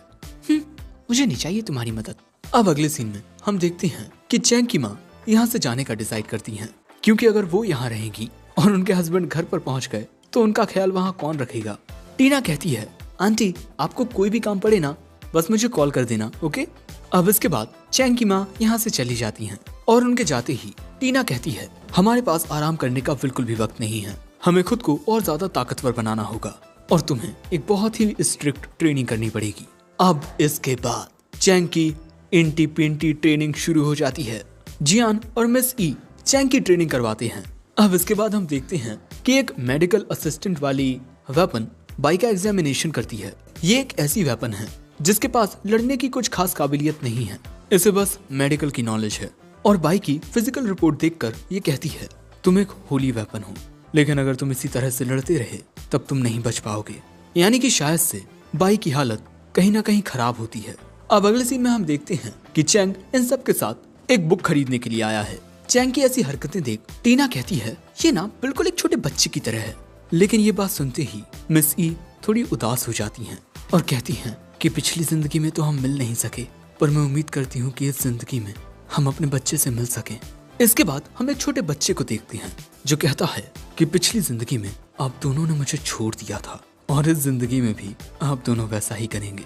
Speaker 1: मुझे नहीं चाहिए तुम्हारी मदद। अब अगले सीन में हम देखते हैं कि चैंग की माँ यहाँ से जाने का डिसाइड करती हैं, क्योंकि अगर वो यहाँ रहेंगी और उनके हस्बैंड घर पर पहुँच गए तो उनका ख्याल वहाँ कौन रखेगा। टीना कहती है आंटी आपको कोई भी काम पड़े ना बस मुझे कॉल कर देना, ओके। अब इसके बाद चैंग की माँ यहाँ से चली जाती हैं और उनके जाते ही टीना कहती है हमारे पास आराम करने का बिल्कुल भी वक्त नहीं है, हमें खुद को और ज्यादा ताकतवर बनाना होगा। और तुम्हें एक बहुत ही स्ट्रिक्ट ट्रेनिंग करनी पड़ेगी। अब इसके बाद चैंग की इंटी पिंटी ट्रेनिंग शुरू हो जाती है। जियान और मिस ई चैंग की ट्रेनिंग करवाते हैं। अब इसके बाद हम देखते हैं कि एक मेडिकल असिस्टेंट वाली वेपन बाई का एग्जामिनेशन करती है। ये एक ऐसी वेपन है जिसके पास लड़ने की कुछ खास काबिलियत नहीं है, इसे बस मेडिकल की नॉलेज है। और बाई की फिजिकल रिपोर्ट देखकर ये कहती है तुम एक होली वेपन हो, लेकिन अगर तुम इसी तरह से लड़ते रहे तब तुम नहीं बच पाओगे। यानी कि शायद से बाई की हालत कहीं ना कहीं खराब होती है। अब अगले सीन में हम देखते हैं कि चैंग इन सब के साथ एक बुक खरीदने के लिए आया है। चैंग की ऐसी हरकतें देख टीना कहती है ये ना बिल्कुल एक छोटे बच्चे की तरह है। लेकिन ये बात सुनते ही मिस ई थोड़ी उदास हो जाती हैं और कहती हैं कि पिछली जिंदगी में तो हम मिल नहीं सके, पर मैं उम्मीद करती हूँ कि इस जिंदगी में हम अपने बच्चे से मिल सकें। इसके बाद हम एक छोटे बच्चे को देखते हैं जो कहता है कि पिछली जिंदगी में आप दोनों ने मुझे छोड़ दिया था और इस जिंदगी में भी आप दोनों वैसा ही करेंगे,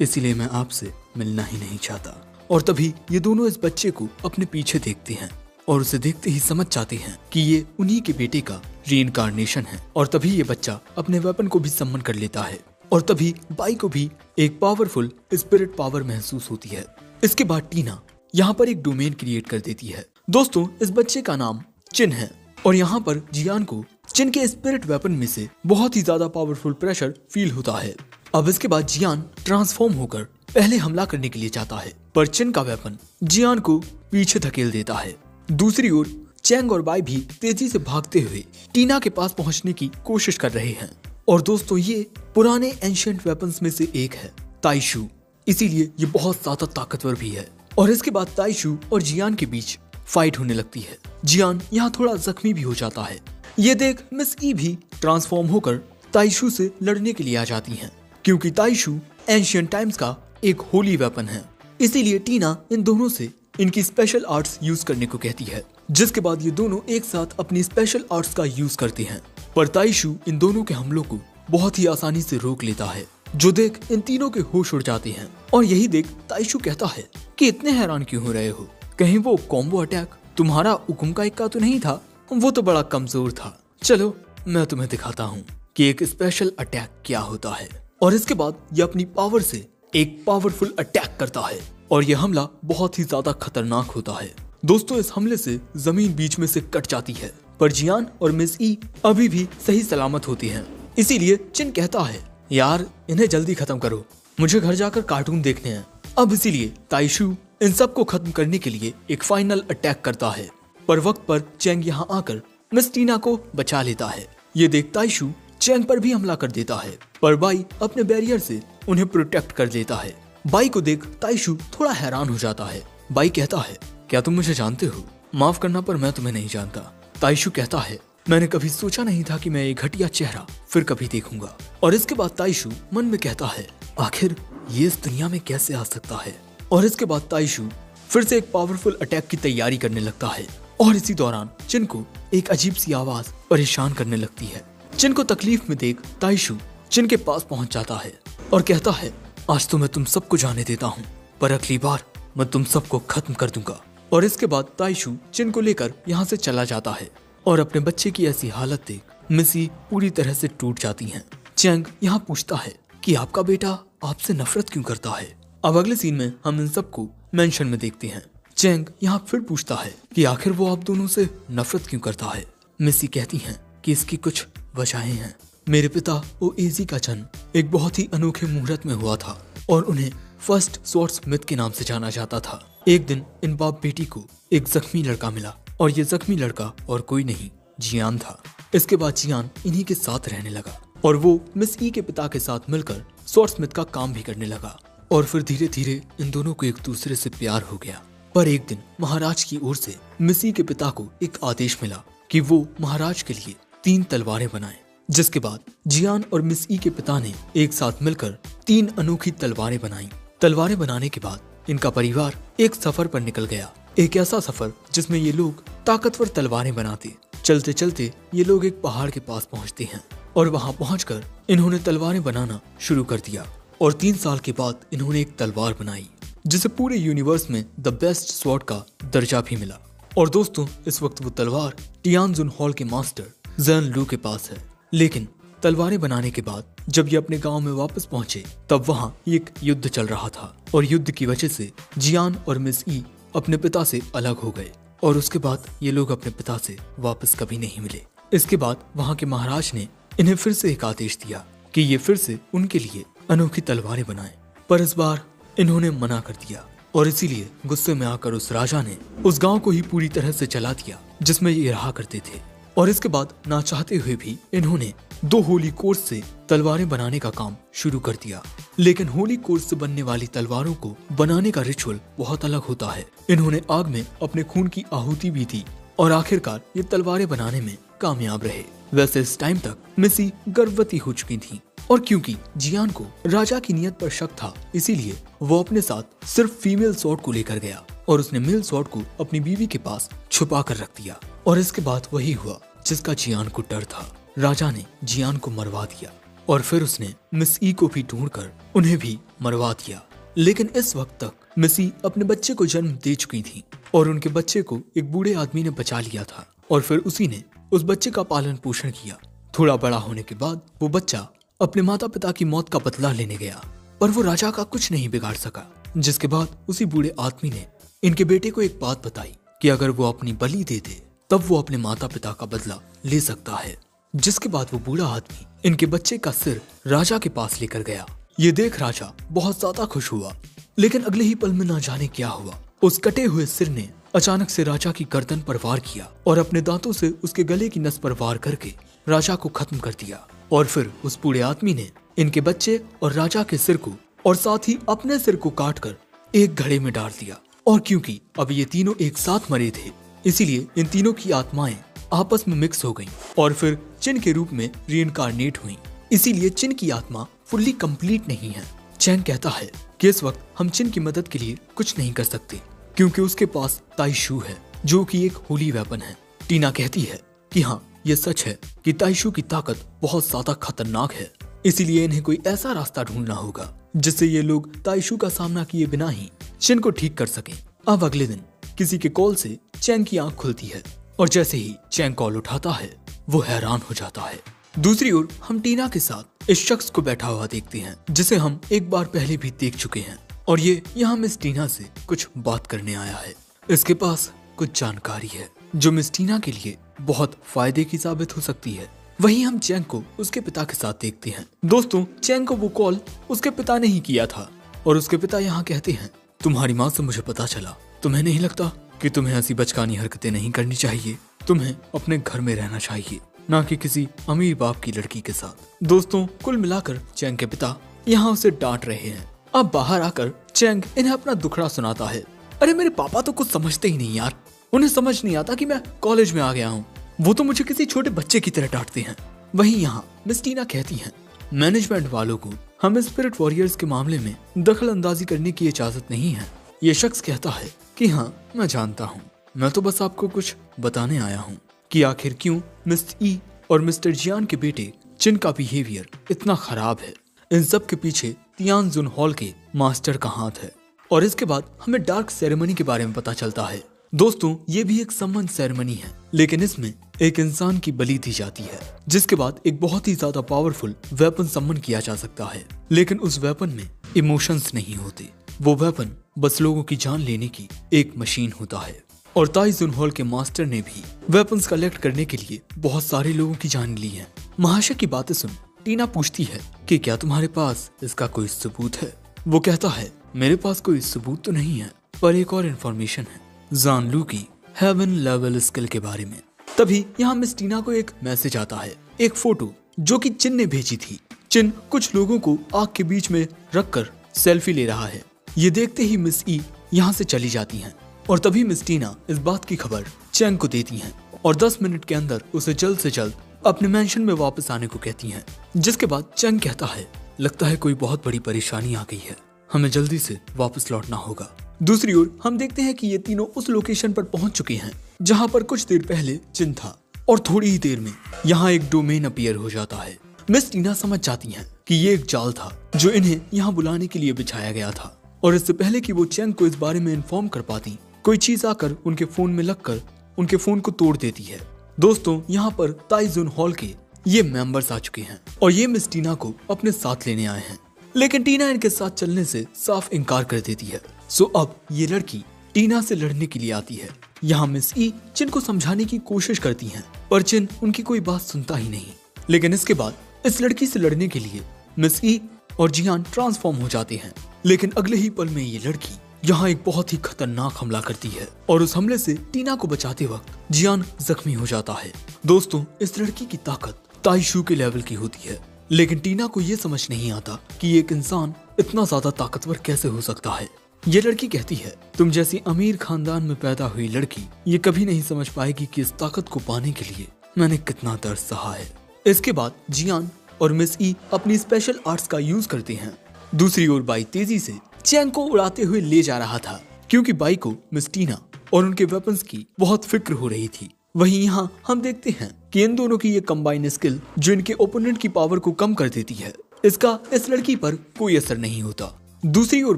Speaker 1: इसीलिए मैं आपसे मिलना ही नहीं चाहता। और तभी ये दोनों इस बच्चे को अपने पीछे देखते हैं और उसे देखते ही समझ जाते हैं कि ये उन्हीं के बेटे का रीइंकार्नेशन है। और तभी ये बच्चा अपने वेपन को भी सम्मन कर लेता है और तभी बाई को भी एक पावरफुल स्पिरिट पावर महसूस होती है। इसके बाद टीना यहाँ पर एक डोमेन क्रिएट कर देती है। दोस्तों इस बच्चे का नाम चिन है और यहाँ पर जियान को चिन के स्पिरिट वेपन में से बहुत ही ज्यादा पावरफुल प्रेशर फील होता है। अब इसके बाद जियान ट्रांसफॉर्म होकर पहले हमला करने के लिए जाता है, पर चिन का वेपन जियान को पीछे धकेल देता है। दूसरी ओर चैंग और बाई भी तेजी से भागते हुए टीना के पास पहुंचने की कोशिश कर रहे हैं। और दोस्तों ये पुराने एंशिएंट वेपन्स में से एक है ताइशू, इसीलिए ये बहुत ज्यादा ताकतवर भी है। और इसके बाद ताइशू और जियान के बीच फाइट होने लगती है। जियान यहाँ थोड़ा जख्मी भी हो जाता है। ये देख मिस ई भी ट्रांसफॉर्म होकर ताइशू से लड़ने के लिए आ जाती हैं, क्योंकि ताइशू एंशिएंट टाइम्स का एक होली वेपन है। इसीलिए टीना इन दोनों से इनकी स्पेशल आर्ट्स यूज करने को कहती है, जिसके बाद ये दोनों एक साथ अपनी स्पेशल आर्ट्स का यूज करते हैं। पर ताइशू इन दोनों के हमलों को बहुत ही आसानी से रोक लेता है, जो देख इन तीनों के होश उड़ जाते हैं। और यही देख ताइशू कहता है कि इतने हैरान क्यों हो रहे हो, कहीं वो कॉम्बो अटैक तुम्हारा हुकुम का इक्का तो नहीं था? वो तो बड़ा कमजोर था। चलो मैं तुम्हें दिखाता हूँ कि एक स्पेशल अटैक क्या होता है। और इसके बाद ये अपनी पावर से एक पावरफुल अटैक करता है और यह हमला बहुत ही ज्यादा खतरनाक होता है। दोस्तों इस हमले से जमीन बीच में से कट जाती है, पर जियान और मिस ई अभी भी सही सलामत होती हैं। इसीलिए चिन कहता है यार इन्हें जल्दी खत्म करो, मुझे घर जाकर कार्टून देखने हैं। अब इसीलिए ताइशू इन सब को खत्म करने के लिए एक फाइनल अटैक करता है, पर वक्त पर चैंग यहाँ आकर मिस टीना को बचा लेता है। ये देख ताइशू चैंग पर भी हमला कर देता है, पर बाई अपने बैरियर से उन्हें प्रोटेक्ट कर देता है। बाई को देख ताइशू थोड़ा हैरान हो जाता है। बाई कहता है क्या तुम मुझे जानते हो? माफ करना पर मैं तुम्हें नहीं जानता। ताइशू कहता है मैंने कभी सोचा नहीं था कि मैं ये घटिया चेहरा फिर कभी देखूंगा। और इसके बाद ताइशू मन में कहता है आखिर ये इस दुनिया में कैसे आ सकता है। और इसके बाद ताइशू फिर से एक पावरफुल अटैक की तैयारी करने लगता है। और इसी दौरान चिन को एक अजीब सी आवाज परेशान करने लगती है। चिन को तकलीफ में देख ताइशू चिन के पास पहुंच जाता है और कहता है आज तो मैं तुम सबको जाने देता हूँ, पर अगली बार मैं तुम सबको खत्म कर दूंगा। और इसके बाद ताइशू चिन को लेकर यहाँ से चला जाता है और अपने बच्चे की ऐसी हालत देख मिसी पूरी तरह से टूट जाती हैं। चैंग यहाँ पूछता है कि आपका बेटा आपसे नफरत क्यों करता है। अब अगले सीन में हम इन सबको मेंशन में देखते हैं। चैंग यहाँ फिर पूछता है कि आखिर वो आप दोनों से नफरत क्यों करता है। मिसी कहती हैं कि इसकी कुछ वजहें हैं। मेरे पिता ओएजी का जन्म एक बहुत ही अनोखे मुहूर्त में हुआ था और उन्हें फर्स्ट स्वॉर्ड्समिथ के नाम से जाना जाता था। एक दिन इन बाप बेटी को एक जख्मी लड़का मिला और ये जख्मी लड़का और कोई नहीं जियान था। इसके बाद जियान इन्हीं के साथ रहने लगा और वो मिस ई के पिता के साथ मिलकर स्वॉर्ड्समिथ का काम भी करने लगा। और फिर धीरे धीरे इन दोनों को एक दूसरे से प्यार हो गया। पर एक दिन महाराज की ओर से मिस ई के पिता को एक आदेश मिला कि वो महाराज के लिए 3 तलवारें बनाएं। जिसके बाद जियान और मिस ई के पिता ने एक साथ मिलकर 3 अनोखी तलवारें बनाई। तलवारें बनाने के बाद इनका परिवार एक सफर पर निकल गया। एक ऐसा सफर जिसमें ये लोग ताकतवर तलवारें बनाते। चलते चलते ये लोग एक पहाड़ के पास पहुंचते हैं और वहां पहुंचकर इन्होंने तलवारें बनाना शुरू कर दिया। और 3 साल के बाद इन्होंने एक तलवार बनाई जिसे पूरे यूनिवर्स में द बेस्ट स्वॉर्ड का दर्जा भी मिला। और दोस्तों इस वक्त वो तलवार टियानजुन हॉल के मास्टर जैन लू के पास है। लेकिन तलवारें बनाने के बाद जब ये अपने गांव में वापस पहुंचे तब वहां एक युद्ध चल रहा था और युद्ध की वजह से जियान और मिस ई अपने पिता से अलग हो गए और उसके बाद ये लोग अपने पिता से वापस कभी नहीं मिले। इसके बाद वहां के महाराज ने इन्हें फिर से एक आदेश दिया कि ये फिर से उनके लिए अनोखी तलवारें बनाएं, पर इस बार इन्होंने मना कर दिया और इसीलिए गुस्से में आकर उस राजा ने उस गांव को ही पूरी तरह से जला दिया जिसमें ये रहा करते थे। और इसके बाद ना चाहते हुए भी इन्होंने 2 होली कोर्स से तलवारें बनाने का काम शुरू कर दिया। लेकिन होली कोर्स से बनने वाली तलवारों को बनाने का रिचुअल बहुत अलग होता है। इन्होंने आग में अपने खून की आहुति भी दी और आखिरकार ये तलवारें बनाने में कामयाब रहे। वैसे इस टाइम तक मिसी गर्भवती हो चुकी थी और क्योंकि जियान को राजा की नियत पर शक था इसीलिए वो अपने साथ सिर्फ फीमेल स्वॉर्ड को लेकर गया और उसने मेल स्वॉर्ड को अपनी बीवी के पास छुपा कर रख दिया। और इसके बाद वही हुआ जिसका जियान को डर था। राजा ने जियान को मरवा दिया और फिर उसने मिस ई को भी ढूंढकर उन्हें भी मरवा दिया। लेकिन इस वक्त तक मिस ई अपने बच्चे को जन्म दे चुकी थी और उनके बच्चे को एक बूढ़े आदमी ने बचा लिया था और फिर उसी ने उस बच्चे का पालन पोषण किया। थोड़ा बड़ा होने के बाद वो बच्चा अपने माता पिता की मौत का बदला लेने गया पर वो राजा का कुछ नहीं बिगाड़ सका। जिसके बाद उसी बूढ़े आदमी ने इनके बेटे को एक बात बताई कि अगर वो अपनी बलि दे दे तब वो अपने माता पिता का बदला ले सकता है। जिसके बाद वो बूढ़ा आदमी इनके बच्चे का सिर राजा के पास लेकर गया। ये देख राजा बहुत ज्यादा खुश हुआ, लेकिन अगले ही पल में ना जाने क्या हुआ, उस कटे हुए सिर ने अचानक से राजा की गर्दन पर वार किया और अपने दांतों से उसके गले की नस पर वार करके राजा को खत्म कर दिया। और फिर उस बूढ़े आदमी ने इनके बच्चे और राजा के सिर को और साथ ही अपने सिर को काटकर एक घड़े में डाल दिया। और क्योंकि अब ये तीनों एक साथ मरे थे इसीलिए इन तीनों की आत्माएं आपस में मिक्स हो गईं और फिर चिन के रूप में रीइंकार्नेट हुईं। इसीलिए चिन की आत्मा फुल्ली कंप्लीट नहीं है। चैन कहता है कि इस वक्त हम चिन की मदद के लिए कुछ नहीं कर सकते क्योंकि उसके पास ताइशू है जो कि एक होली वेपन है। टीना कहती है कि हाँ ये सच है कि ताइशू की ताकत बहुत ज्यादा खतरनाक है, इसीलिए इन्हें कोई ऐसा रास्ता ढूंढना होगा जिससे ये लोग ताइशू का सामना किए बिना ही चिन को ठीक कर सकें। अब अगले दिन किसी के कॉल से चैंग की आंख खुलती है और जैसे ही चैंग कॉल उठाता है वो हैरान हो जाता है। दूसरी ओर हम टीना के साथ इस शख्स को बैठा हुआ देखते हैं जिसे हम एक बार पहले भी देख चुके हैं और ये यहाँ मिस टीना से कुछ बात करने आया है। इसके पास कुछ जानकारी है जो मिस टीना के लिए बहुत फायदे की साबित हो सकती है। वहीं हम चैंग को उसके पिता के साथ देखते हैं। दोस्तों चैंग को वो कॉल उसके पिता ने ही किया था और उसके पिता यहाँ कहते हैं तुम्हारी माँ से मुझे पता चला, तुम्हें नहीं लगता कि तुम्हें ऐसी बचकानी हरकतें नहीं करनी चाहिए, तुम्हें अपने घर में रहना चाहिए ना कि किसी अमीर बाप की लड़की के साथ। दोस्तों कुल मिलाकर चैंग के पिता यहाँ उसे डांट रहे हैं। अब बाहर आकर चैंग इन्हें अपना दुखड़ा सुनाता है। अरे मेरे पापा तो कुछ समझते ही नहीं यार, उन्हें समझ नहीं आता कि मैं कॉलेज में आ गया हूँ, वो तो मुझे किसी छोटे बच्चे की तरह डांटते हैं। वहीं यहाँ मिस टीना कहती हैं मैनेजमेंट वालों को हमें स्पिरिट वॉरियर्स के मामले में दखल अंदाजी करने की इजाजत नहीं है। ये शख्स कहता है कि हाँ मैं जानता हूँ, मैं तो बस आपको कुछ बताने आया हूँ कि आखिर क्यों मिस ई और मिस्टर जियान के बेटे चिन का बिहेवियर इतना खराब है। इन सब के पीछे तियान जुन हॉल के मास्टर का हाथ है। और इसके बाद हमें डार्क सेरेमनी के बारे में पता चलता है। दोस्तों ये भी एक सम्मन सेरेमनी है, लेकिन इसमें एक इंसान की बलि दी जाती है जिसके बाद एक बहुत ही ज्यादा पावरफुल वेपन सम्मन किया जा सकता है। लेकिन उस वेपन में इमोशंस नहीं होते, वो वेपन बस लोगों की जान लेने की एक मशीन होता है। और ताई जुन हॉल के मास्टर ने भी वेपन्स कलेक्ट करने के लिए बहुत सारे लोगों की जान ली है। महाशय की बातें सुन टीना पूछती है कि क्या तुम्हारे पास इसका कोई सबूत है। वो कहता है मेरे पास कोई सबूत तो नहीं है, पर एक और इन्फॉर्मेशन है जान लू की हेवन लेवल स्किल के बारे में। तभी यहाँ मिस टीना को एक मैसेज आता है, एक फोटो जो कि चिन ने भेजी थी। चिन कुछ लोगों को आग के बीच में रखकर सेल्फी ले रहा है। ये देखते ही मिस ई यहाँ से चली जाती हैं और तभी मिस टीना इस बात की खबर चैंग को देती हैं और 10 मिनट के अंदर उसे जल्द से जल्द अपने मेंशन में वापस आने को कहती हैं। जिसके बाद चैंग कहता है लगता है कोई बहुत बड़ी परेशानी आ गई है, हमें जल्दी से वापस लौटना होगा। दूसरी ओर हम देखते हैं कि ये तीनों उस लोकेशन पर पहुंच चुके हैं जहां पर कुछ देर पहले चिन था और थोड़ी ही देर में यहाँ एक डोमेन अपीयर हो जाता है। मिस टीना समझ जाती हैं कि ये एक जाल था जो इन्हें यहाँ बुलाने के लिए बिछाया गया था और इससे पहले कि वो चैंग को इस बारे में इन्फॉर्म कर पाती कोई चीज आकर उनके फोन में लगकर उनके फोन को तोड़ देती है। दोस्तों यहाँ पर ताई जुन हॉल के ये मेंबर्स आ चुके हैं और ये मिस टीना को अपने साथ लेने आए हैं, लेकिन टीना इनके साथ चलने से साफ इनकार कर देती है। सो अब ये लड़की टीना से लड़ने के लिए आती है। यहाँ मिस ई चिन को समझाने की कोशिश करती हैं, पर चिन उनकी कोई बात सुनता ही नहीं। लेकिन इसके बाद इस लड़की से लड़ने के लिए मिस ई और जियान ट्रांसफॉर्म हो जाते हैं। लेकिन अगले ही पल में ये लड़की यहाँ एक बहुत ही खतरनाक हमला करती है और उस हमले से टीना को बचाते वक्त जियान जख्मी हो जाता है। दोस्तों, इस लड़की की ताकत ताइशू के लेवल की होती है, लेकिन टीना को ये समझ नहीं आता कि एक इंसान इतना ज्यादा ताकतवर कैसे हो सकता है। ये लड़की कहती है, तुम जैसी अमीर खानदान में पैदा हुई लड़की ये कभी नहीं समझ पाएगी कि इस ताकत को पाने के लिए मैंने कितना दर्द सहा है। इसके बाद जियान और मिस ई अपनी स्पेशल आर्ट्स का यूज करते हैं। दूसरी ओर बाई तेजी से चैंग को उड़ाते हुए ले जा रहा था, क्योंकि बाई को मिस टीना और उनके वेपन्स की बहुत फिक्र हो रही थी। वहीं यहाँ हम देखते हैं कि इन दोनों की ये कंबाइन स्किल जो इनके ओपोनेंट की पावर को कम कर देती है, इसका इस लड़की पर कोई असर नहीं होता। दूसरी ओर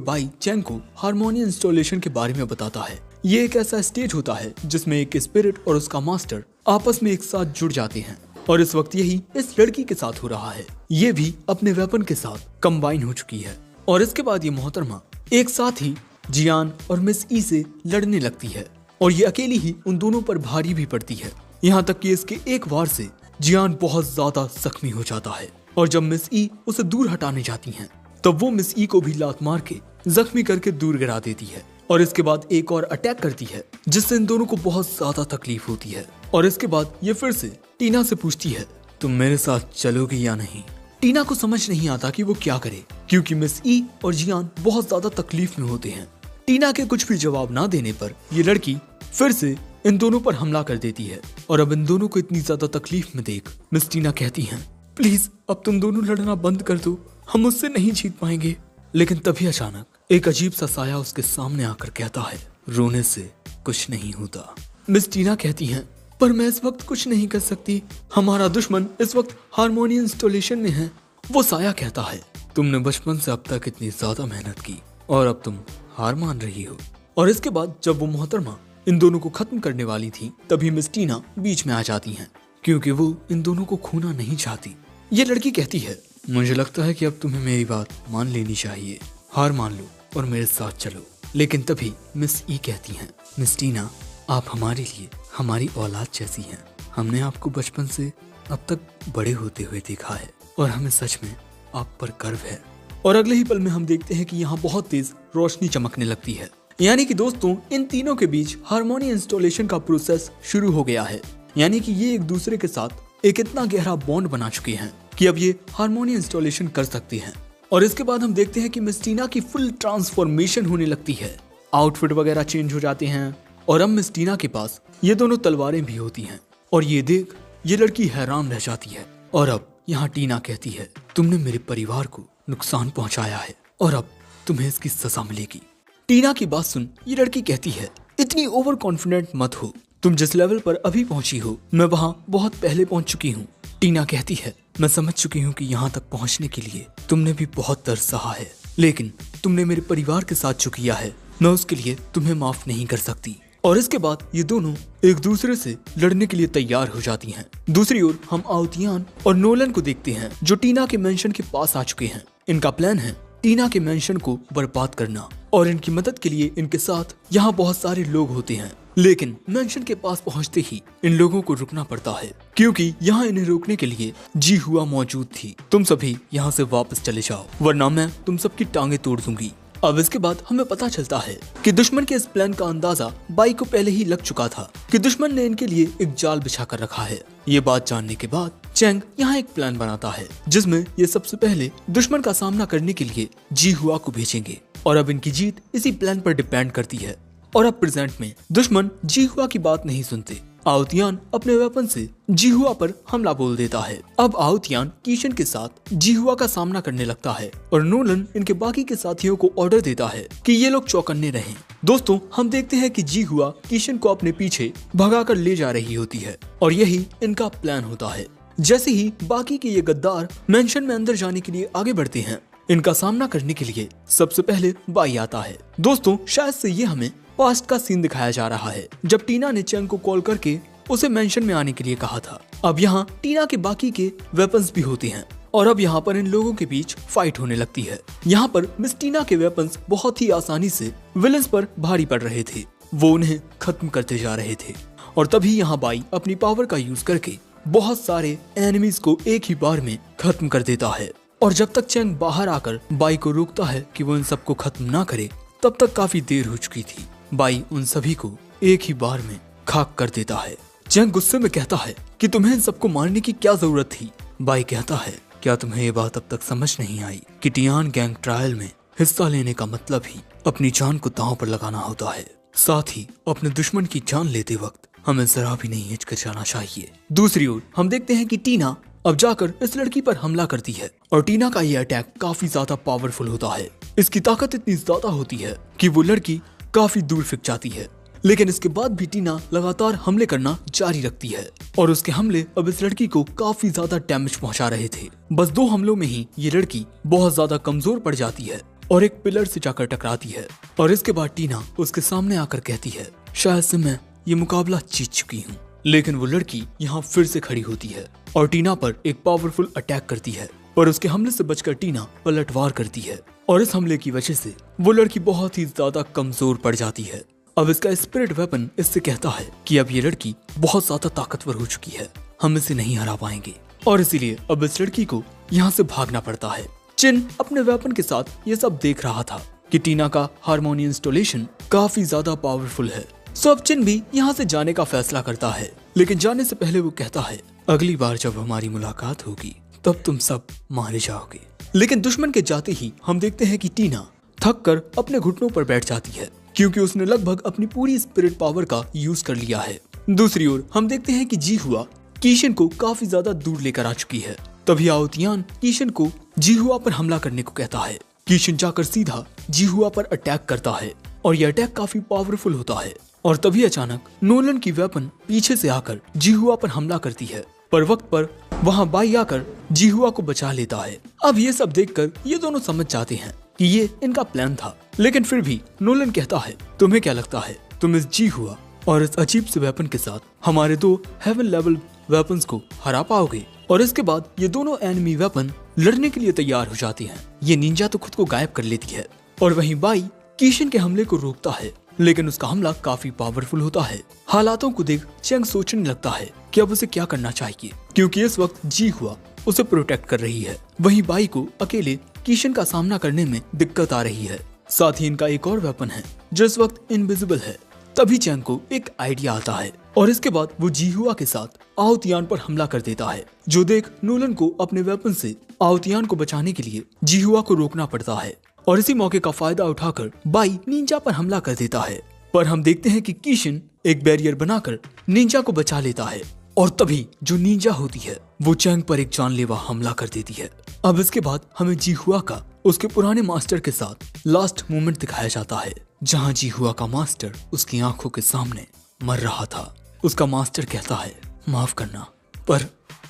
Speaker 1: बाई चैंग को हारमोनी इंस्टॉलेशन के बारे में बताता है। ये एक ऐसा स्टेज होता है जिसमें एक स्पिरिट और उसका मास्टर आपस में एक साथ जुड़ जाते हैं, और इस वक्त यही इस लड़की के साथ हो रहा है। ये भी अपने वेपन के साथ कंबाइन हो चुकी है और इसके बाद ये मोहतरमा एक साथ ही जियान और मिस ई से लड़ने लगती है और ये अकेली ही उन दोनों पर भारी भी पड़ती है। यहाँ तक कि इसके एक वार से जियान बहुत ज्यादा जख्मी हो जाता है और जब मिस ई उसे दूर हटाने जाती हैं, तब वो मिस ई को भी लात मार के जख्मी करके दूर गिरा देती है और इसके बाद एक और अटैक करती है, जिससे इन दोनों को बहुत ज्यादा तकलीफ होती है। और इसके बाद ये फिर से टीना से पूछती है, तुम मेरे साथ चलोगी या नहीं। टीना को समझ नहीं आता कि वो क्या करे, क्योंकि मिस ई और जियान बहुत ज्यादा तकलीफ में होते हैं। टीना के कुछ भी जवाब ना देने पर ये लड़की फिर से इन दोनों पर हमला कर देती है और अब इन दोनों को इतनी ज्यादा तकलीफ में देख मिस टीना कहती हैं, प्लीज अब तुम दोनों लड़ना बंद कर दो, हम उससे नहीं जीत पाएंगे। लेकिन तभी अचानक एक अजीब सा साया उसके सामने आकर कहता है, रोने से कुछ नहीं होता। मिस टीना कहती हैं, पर मैं इस वक्त कुछ नहीं कर सकती, हमारा दुश्मन इस वक्त हारमोनी इंस्टॉलेशन में है। वो साया कहता है, तुमने बचपन से अब तक इतनी ज्यादा मेहनत की और अब तुम हार मान रही हो। और इसके बाद जब वो मोहतरमा इन दोनों को खत्म करने वाली थी, तभी मिस टीना बीच में आ जाती हैं, क्योंकि वो इन दोनों को खोना नहीं चाहती। ये लड़की कहती है, मुझे लगता है कि अब तुम्हें मेरी बात मान लेनी चाहिए, हार मान लो और मेरे साथ चलो। लेकिन तभी मिस ई कहती हैं, मिस टीना आप हमारे लिए हमारी औलाद जैसी हैं, हमने आपको बचपन से अब तक बड़े होते हुए देखा है और हमें सच में आप पर गर्व है। और अगले ही पल में हम देखते हैं कि यहाँ बहुत तेज रोशनी चमकने लगती है, यानी कि दोस्तों इन तीनों के बीच हारमोनी इंस्टॉलेशन का प्रोसेस शुरू हो गया है। यानी कि ये एक दूसरे के साथ एक इतना गहरा बॉन्ड बना चुके हैं कि अब ये हारमोनी इंस्टॉलेशन कर सकते हैं। और इसके बाद हम देखते हैं कि मिस टीना की फुल ट्रांसफॉर्मेशन होने लगती है, आउटफिट वगैरह चेंज हो जाते हैं और अब मिस टीना के पास ये दोनों तलवारें भी होती हैं। और ये देख ये लड़की हैरान रह जाती है। और अब यहाँ टीना कहती है, तुमने मेरे परिवार को नुकसान पहुंचाया है और अब तुम्हें इसकी सजा मिलेगी। टीना की बात सुन ये लड़की कहती है, इतनी ओवर कॉन्फिडेंट मत हो, तुम जिस लेवल पर अभी पहुंची हो मैं वहाँ बहुत पहले पहुंच चुकी हूँ। टीना कहती है, मैं समझ चुकी हूँ कि यहाँ तक पहुँचने के लिए तुमने भी बहुत दर्द सहा है, लेकिन तुमने मेरे परिवार के साथ जो किया है मैं उसके लिए तुम्हें माफ नहीं कर सकती। और इसके बाद ये दोनों एक दूसरे से लड़ने के लिए तैयार हो जाती हैं। दूसरी ओर हम आउतियान और नोलन को देखते हैं जो टीना के मेंशन के पास आ चुके हैं। इनका प्लान है टीना के मेंशन को बर्बाद करना और इनकी मदद के लिए इनके साथ यहाँ बहुत सारे लोग होते हैं। लेकिन मेंशन के पास पहुँचते ही इन लोगों को रुकना पड़ता है, क्योंकि यहाँ इन्हें रोकने के लिए जी हुआ मौजूद थी। तुम सभी यहाँ से वापस चले जाओ वरना मैं तुम सबकी टांगे तोड़ दूंगी। अब इसके बाद हमें पता चलता है कि दुश्मन के इस प्लान का अंदाजा बाई को पहले ही लग चुका था कि दुश्मन ने इनके लिए एक जाल बिछा कर रखा है। ये बात जानने के बाद चैंग यहाँ एक प्लान बनाता है जिसमें ये सबसे पहले दुश्मन का सामना करने के लिए जी हुआ को भेजेंगे और अब इनकी जीत इसी प्लान पर डिपेंड करती है। और अब प्रेजेंट में दुश्मन जी हुआ की बात नहीं सुनते। आउतियान अपने वेपन से जी हुआ पर हमला बोल देता है। अब आउतियान कीशन के साथ जी हुआ का सामना करने लगता है और नोलन इनके बाकी के साथियों को ऑर्डर देता है कि ये लोग चौकन्ने रहें। दोस्तों हम देखते हैं कि जी हुआ कीशन को अपने पीछे भगाकर ले जा रही होती है और यही इनका प्लान होता है। जैसे ही बाकी के ये गद्दार मेंशन में अंदर जाने के लिए आगे बढ़ते हैं, इनका सामना करने के लिए सबसे पहले बाई आता है। दोस्तों शायद से ये हमें पास्ट का सीन दिखाया जा रहा है जब टीना ने चैंग को कॉल करके उसे मेंशन में आने के लिए कहा था। अब यहाँ टीना के बाकी के वेपन्स भी होते हैं और अब यहाँ पर इन लोगों के बीच फाइट होने लगती है। यहाँ पर मिस टीना के वेपन्स बहुत ही आसानी से विलन्स पर भारी पड़ रहे थे, वो उन्हें खत्म करते जा रहे थे। और तभी यहाँ बाई अपनी पावर का यूज करके बहुत सारे एनिमीज को एक ही बार में खत्म कर देता है। और जब तक चैंग बाहर आकर बाई को रोकता है कि वो इन सबको खत्म ना करे, तब तक काफी देर हो चुकी थी। बाई उन सभी को एक ही बार में खाक कर देता है। चैंग गुस्से में कहता है कि तुम्हें इन सबको मारने की क्या जरूरत थी। बाई कहता है, क्या तुम्हें ये बात अब तक समझ नहीं आई कि टियान गैंग ट्रायल में हिस्सा लेने का मतलब ही अपनी जान को दांव पर लगाना होता है। साथ ही अपने दुश्मन की जान लेते वक्त हमें जरा भी नहीं हिचकिचाना चाहिए। दूसरी ओर हम देखते हैं कि टीना अब जाकर इस लड़की पर हमला करती है और टीना का ये अटैक काफी ज्यादा पावरफुल होता है। इसकी ताकत इतनी ज्यादा होती है कि वो लड़की काफी दूर फेंक जाती है, लेकिन इसके बाद भी टीना लगातार हमले करना जारी रखती है और उसके हमले अब इस लड़की को काफी ज्यादा डैमेज पहुंचा रहे थे। बस 2 हमलों में ही ये लड़की बहुत ज्यादा कमजोर पड़ जाती है और एक पिलर से जाकर टकराती है। और इसके बाद टीना उसके सामने आकर कहती है, शायद से मैं ये मुकाबला जीत चुकी हूँ। लेकिन वो लड़की यहाँ फिर से खड़ी होती है और टीना पर एक पावरफुल अटैक करती है, पर उसके हमले से बचकर टीना पलटवार करती है और इस हमले की वजह से वो लड़की बहुत ही ज्यादा कमजोर पड़ जाती है। अब इसका स्पिरिट वेपन इससे कहता है कि अब ये लड़की बहुत ज्यादा ताकतवर हो चुकी है, हम इसे नहीं हरा पाएंगे और इसीलिए अब इस लड़की को यहाँ से भागना पड़ता है। चिन अपने वेपन के साथ ये सब देख रहा था कि टीना का हार्मोनी इंस्टॉलेशन काफी ज्यादा पावरफुल है। सो अब चिन भी यहाँ से जाने का फैसला करता है, लेकिन जाने से पहले वो कहता है, अगली बार जब हमारी मुलाकात होगी तब तुम सब मारे जाओगे। लेकिन दुश्मन के जाते ही हम देखते हैं कि टीना थक कर अपने घुटनों पर बैठ जाती है, क्योंकि उसने लगभग अपनी पूरी स्पिरिट पावर का यूज कर लिया है। दूसरी ओर हम देखते हैं कि जीहुआ कीशन को काफी ज्यादा दूर लेकर आ चुकी है। तभी आओ तियान कीशन को जीहुआ पर हमला करने को कहता है। कीशन जाकर सीधा जीहुआ पर अटैक करता है और यह अटैक काफी पावरफुल होता है। और तभी अचानक नोलन की वेपन पीछे से आकर जीहुआ पर हमला करती है, पर वक्त पर वहाँ बाई आकर जीहुआ को बचा लेता है। अब ये सब देखकर ये दोनों समझ जाते हैं कि ये इनका प्लान था, लेकिन फिर भी नोलन कहता है, तुम्हें क्या लगता है तुम इस जीहुआ और इस अजीब से वेपन के साथ हमारे 2 हेवन लेवल वेपन्स को हरा पाओगे? और इसके बाद ये दोनों एनिमी वेपन लड़ने के लिए तैयार हो जाते हैं। ये निंजा तो खुद को गायब कर लेती है और वहीं बाई कीशन के हमले को रोकता है, लेकिन उसका हमला काफी पावरफुल होता है। हालातों को देख चैंग सोचने लगता है कि अब उसे क्या करना चाहिए, क्योंकि इस वक्त जीहुआ उसे प्रोटेक्ट कर रही है। वहीं बाई को अकेले कीशन का सामना करने में दिक्कत आ रही है। साथ ही इनका एक और वेपन है जो इस वक्त इनविजिबल है। तभी चैंग को एक आइडिया आता है और इसके बाद वो जीहुआ के साथ आओतियान पर हमला कर देता है, जो देख नोलन को अपने वेपन से आओतियान को बचाने के लिए जीहुआ को रोकना पड़ता है। और इसी मौके का फायदा उठाकर बाई निंजा पर हमला कर देता है, पर हम देखते हैं कि कीशन एक बैरियर बनाकर निंजा को बचा लेता है। और तभी जो निंजा होती है वो चैंग पर एक जानलेवा हमला कर देती है। अब इसके बाद हमें जीहुआ का उसके पुराने मास्टर के साथ लास्ट मोमेंट दिखाया जाता है, जहाँ जीहुआ का मास्टर उसकी आंखों के सामने मर रहा था। उसका मास्टर कहता है, माफ करना, पर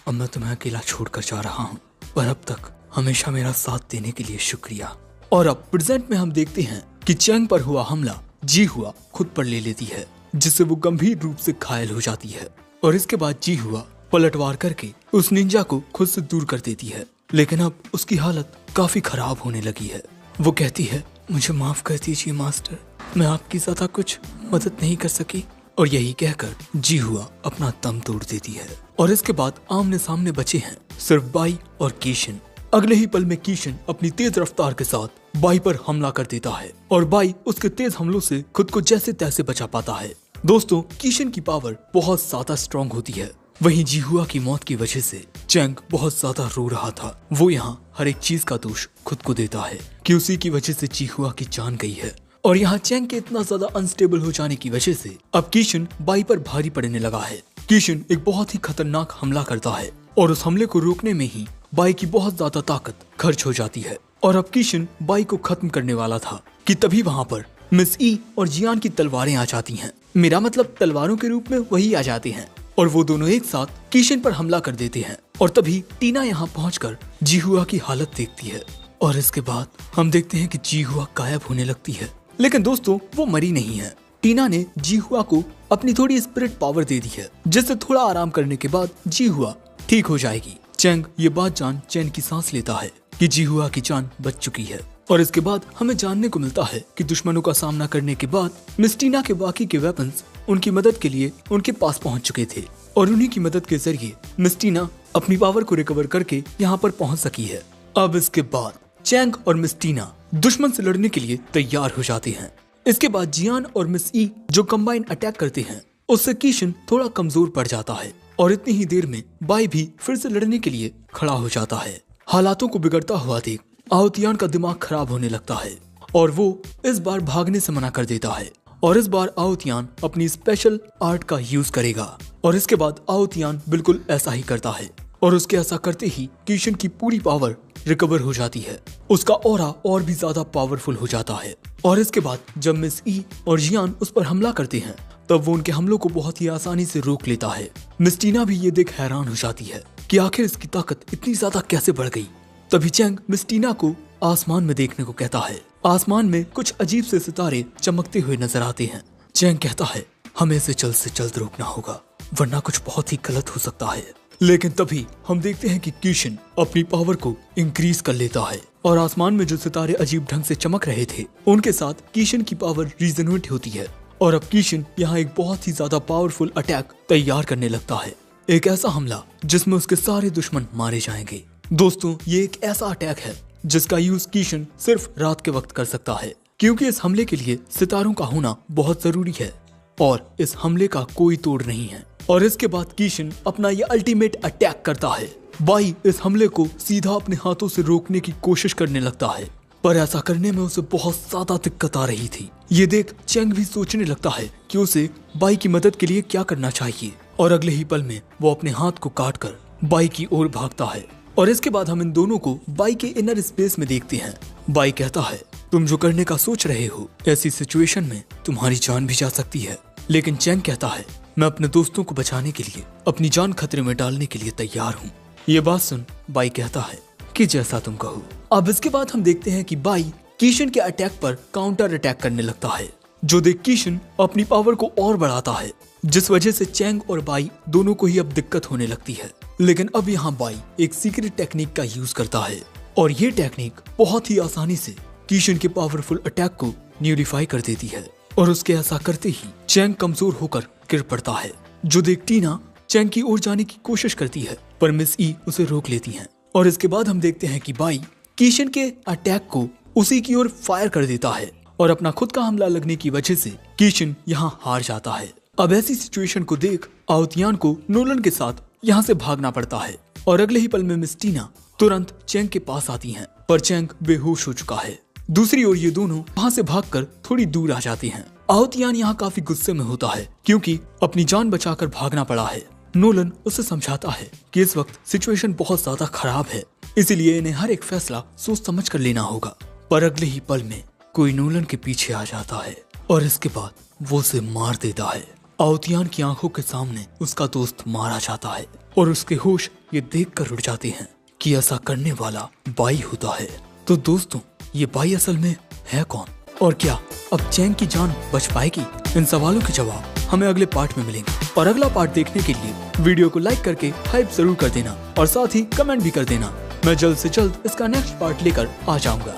Speaker 1: अब मैं तुम्हें अकेला छोड़कर जा रहा हूँ, पर अब तक हमेशा मेरा साथ देने के लिए शुक्रिया। और अब प्रेजेंट में हम देखते हैं कि चैंग पर हुआ हमला जीहुआ खुद पर ले लेती है, जिससे वो गंभीर रूप से घायल हो जाती है। और इसके बाद जीहुआ पलटवार करके उस निंजा को खुद से दूर कर देती है, लेकिन अब उसकी हालत काफी खराब होने लगी है। वो कहती है, मुझे माफ कर दीजिए मास्टर, मैं आपकी ज्यादा कुछ मदद नहीं कर सकी। और यही कहकर जीहुआ अपना दम तोड़ देती है। और इसके बाद आमने सामने बचे हैं सिर्फ बाई और कीशन। अगले ही पल में कीशन अपनी तेज रफ्तार के साथ बाई पर हमला कर देता है और बाई उसके तेज हमलों से खुद को जैसे तैसे बचा पाता है। दोस्तों, कीशन की पावर बहुत ज्यादा स्ट्रॉन्ग होती है। वहीं जीहुआ की मौत की वजह से चैंग बहुत ज्यादा रो रहा था। वो यहाँ हर एक चीज का दोष खुद को देता है कि उसी की वजह से जीहुआ की जान गई है। और यहाँ चैंग के इतना ज्यादा अनस्टेबल हो जाने की वजह से अब कीशन बाई पर भारी पड़ने लगा है। कीशन एक बहुत ही खतरनाक हमला करता है और उस हमले को रोकने में ही बाई की बहुत ज्यादा ताकत खर्च हो जाती है। और अब कीशन बाई को खत्म करने वाला था कि तभी वहाँ पर मिस ई और जियान की तलवारें आ जाती हैं। मेरा मतलब तलवारों के रूप में वही आ जाते हैं और वो दोनों एक साथ कीशन पर हमला कर देते हैं। और तभी टीना यहाँ पहुंचकर जीहुआ की हालत देखती है और इसके बाद हम देखते हैं कि जीहुआ गायब होने लगती है। लेकिन दोस्तों, वो मरी नहीं है। टीना ने जीहुआ को अपनी थोड़ी स्पिरिट पावर दे दी है, जिससे थोड़ा आराम करने के बाद जी हुआ ठीक हो जाएगी। चैंग ये बात जान चैन की सांस लेता है कि जी हुआ की जान बच चुकी है। और इसके बाद हमें जानने को मिलता है कि दुश्मनों का सामना करने के बाद मिस्टीना के बाकी के वेपन्स उनकी मदद के लिए उनके पास पहुंच चुके थे और उन्हीं की मदद के जरिए मिस्टीना अपनी पावर को रिकवर करके यहाँ पर पहुंच सकी है। अब इसके बाद चैंग और मिस्टीना दुश्मन से लड़ने के लिए तैयार हो जाते हैं। इसके बाद जियान और मिस ई जो कंबाइन अटैक करते हैं, उससे कीशन थोड़ा कमजोर पड़ जाता है और इतनी ही देर में बाई भी फिर से लड़ने के लिए खड़ा हो जाता है। हालातों को बिगड़ता हुआ देख आओतियान का दिमाग खराब होने लगता है और वो इस बार भागने से मना कर देता है और इस बार आओतियान अपनी स्पेशल आर्ट का यूज करेगा। और इसके बाद आओतियान बिल्कुल ऐसा ही करता है और उसके ऐसा करते ही कीशन की पूरी पावर रिकवर हो जाती है। उसका ऑरा और भी ज्यादा पावरफुल हो जाता है और इसके बाद जब मिस ई और जियान उस पर हमला करते हैं तब वो उनके हमलों को बहुत ही आसानी से रोक लेता है। मिस्टीना भी ये देख हैरान हो जाती है कि आखिर इसकी ताकत इतनी ज्यादा कैसे बढ़ गई। तभी चैंग मिस्टीना को आसमान में देखने को कहता है। आसमान में कुछ अजीब से सितारे चमकते हुए नजर आते हैं। चैंग कहता है हमें इसे जल्द से जल्द रोकना होगा वरना कुछ बहुत ही गलत हो सकता है। लेकिन तभी हम देखते हैं कि कीशन अपनी पावर को इंक्रीज कर लेता है और आसमान में जो सितारे अजीब ढंग से चमक रहे थे उनके साथ कीशन की पावर रिजोनेट होती है और अब कीशन यहाँ एक बहुत ही ज्यादा पावरफुल अटैक तैयार करने लगता है। एक ऐसा हमला जिसमें उसके सारे दुश्मन मारे जाएंगे। दोस्तों ये एक ऐसा अटैक है जिसका यूज कीशन सिर्फ रात के वक्त कर सकता है क्योंकि इस हमले के लिए सितारों का होना बहुत जरूरी है और इस हमले का कोई तोड़ नहीं है। और इसके बाद कीशन अपना ये अल्टीमेट अटैक करता है। बाई इस हमले को सीधा अपने हाथों से रोकने की कोशिश करने लगता है पर ऐसा करने में उसे बहुत ज्यादा दिक्कत आ रही थी। ये देख चैंग भी सोचने लगता है कि उसे बाई की मदद के लिए क्या करना चाहिए और अगले ही पल में वो अपने हाथ को काटकर बाई की ओर भागता है। और इसके बाद हम इन दोनों को बाई के इनर स्पेस में देखते हैं। बाई कहता है तुम जो करने का सोच रहे हो ऐसी सिचुएशन में तुम्हारी जान भी जा सकती है। लेकिन चैंग कहता है मैं अपने दोस्तों को बचाने के लिए अपनी जान खतरे में डालने के लिए तैयार हूँ। ये बात सुन बाई कहता है कि जैसा तुम कहो। अब इसके बाद हम देखते हैं कि बाई कीशन के अटैक पर काउंटर अटैक करने लगता है जो देख कीशन अपनी पावर को और बढ़ाता है जिस वजह से चैंग और बाई दोनों को ही अब दिक्कत होने लगती है। लेकिन अब यहाँ बाई एक सीक्रेट टेक्निक का यूज करता है और ये टेक्निक बहुत ही आसानी से कीशन के पावरफुल अटैक को न्यूलिफाई कर देती है और उसके ऐसा करते ही चैंग कमजोर होकर गिर पड़ता है जो देख टीना चैंग की ओर जाने की कोशिश करती है पर मिस ई उसे रोक लेती हैं। और इसके बाद हम देखते हैं कि बाई कीशन के अटैक को उसी की ओर फायर कर देता है और अपना खुद का हमला लगने की वजह से कीशन यहाँ हार जाता है। अब ऐसी सिचुएशन को देख आओतियान को नोलन के साथ यहाँ से भागना पड़ता है और अगले ही पल में मिस्टीना तुरंत चैंग के पास आती हैं पर चैंग बेहोश हो चुका है। दूसरी ओर ये दोनों वहाँ से भागकर थोड़ी दूर आ जाती हैं। आओतियान यहाँ काफी गुस्से में होता है क्योंकि अपनी जान बचाकर भागना पड़ा है। नोलन उसे समझाता है कि इस वक्त सिचुएशन बहुत ज्यादा खराब है इसीलिए इन्हें हर एक फैसला सोच समझ कर लेना होगा। पर अगले ही पल में कोई नोलन के पीछे आ जाता है और इसके बाद वो उसे मार देता है। आओतियान की आंखों के सामने उसका दोस्त मारा जाता है और उसके होश ये देखकर उड़ जाते हैं कि ऐसा करने वाला बाई होता है। तो दोस्तों ये बाई असल में है कौन और क्या अब चैंग की जान बच पाएगी? इन सवालों के जवाब हमें अगले पार्ट में मिलेंगे और अगला पार्ट देखने के लिए वीडियो को लाइक करके हाइप जरूर कर देना और साथ ही कमेंट भी कर देना। मैं जल्द से जल्द इसका नेक्स्ट पार्ट लेकर आ जाऊंगा।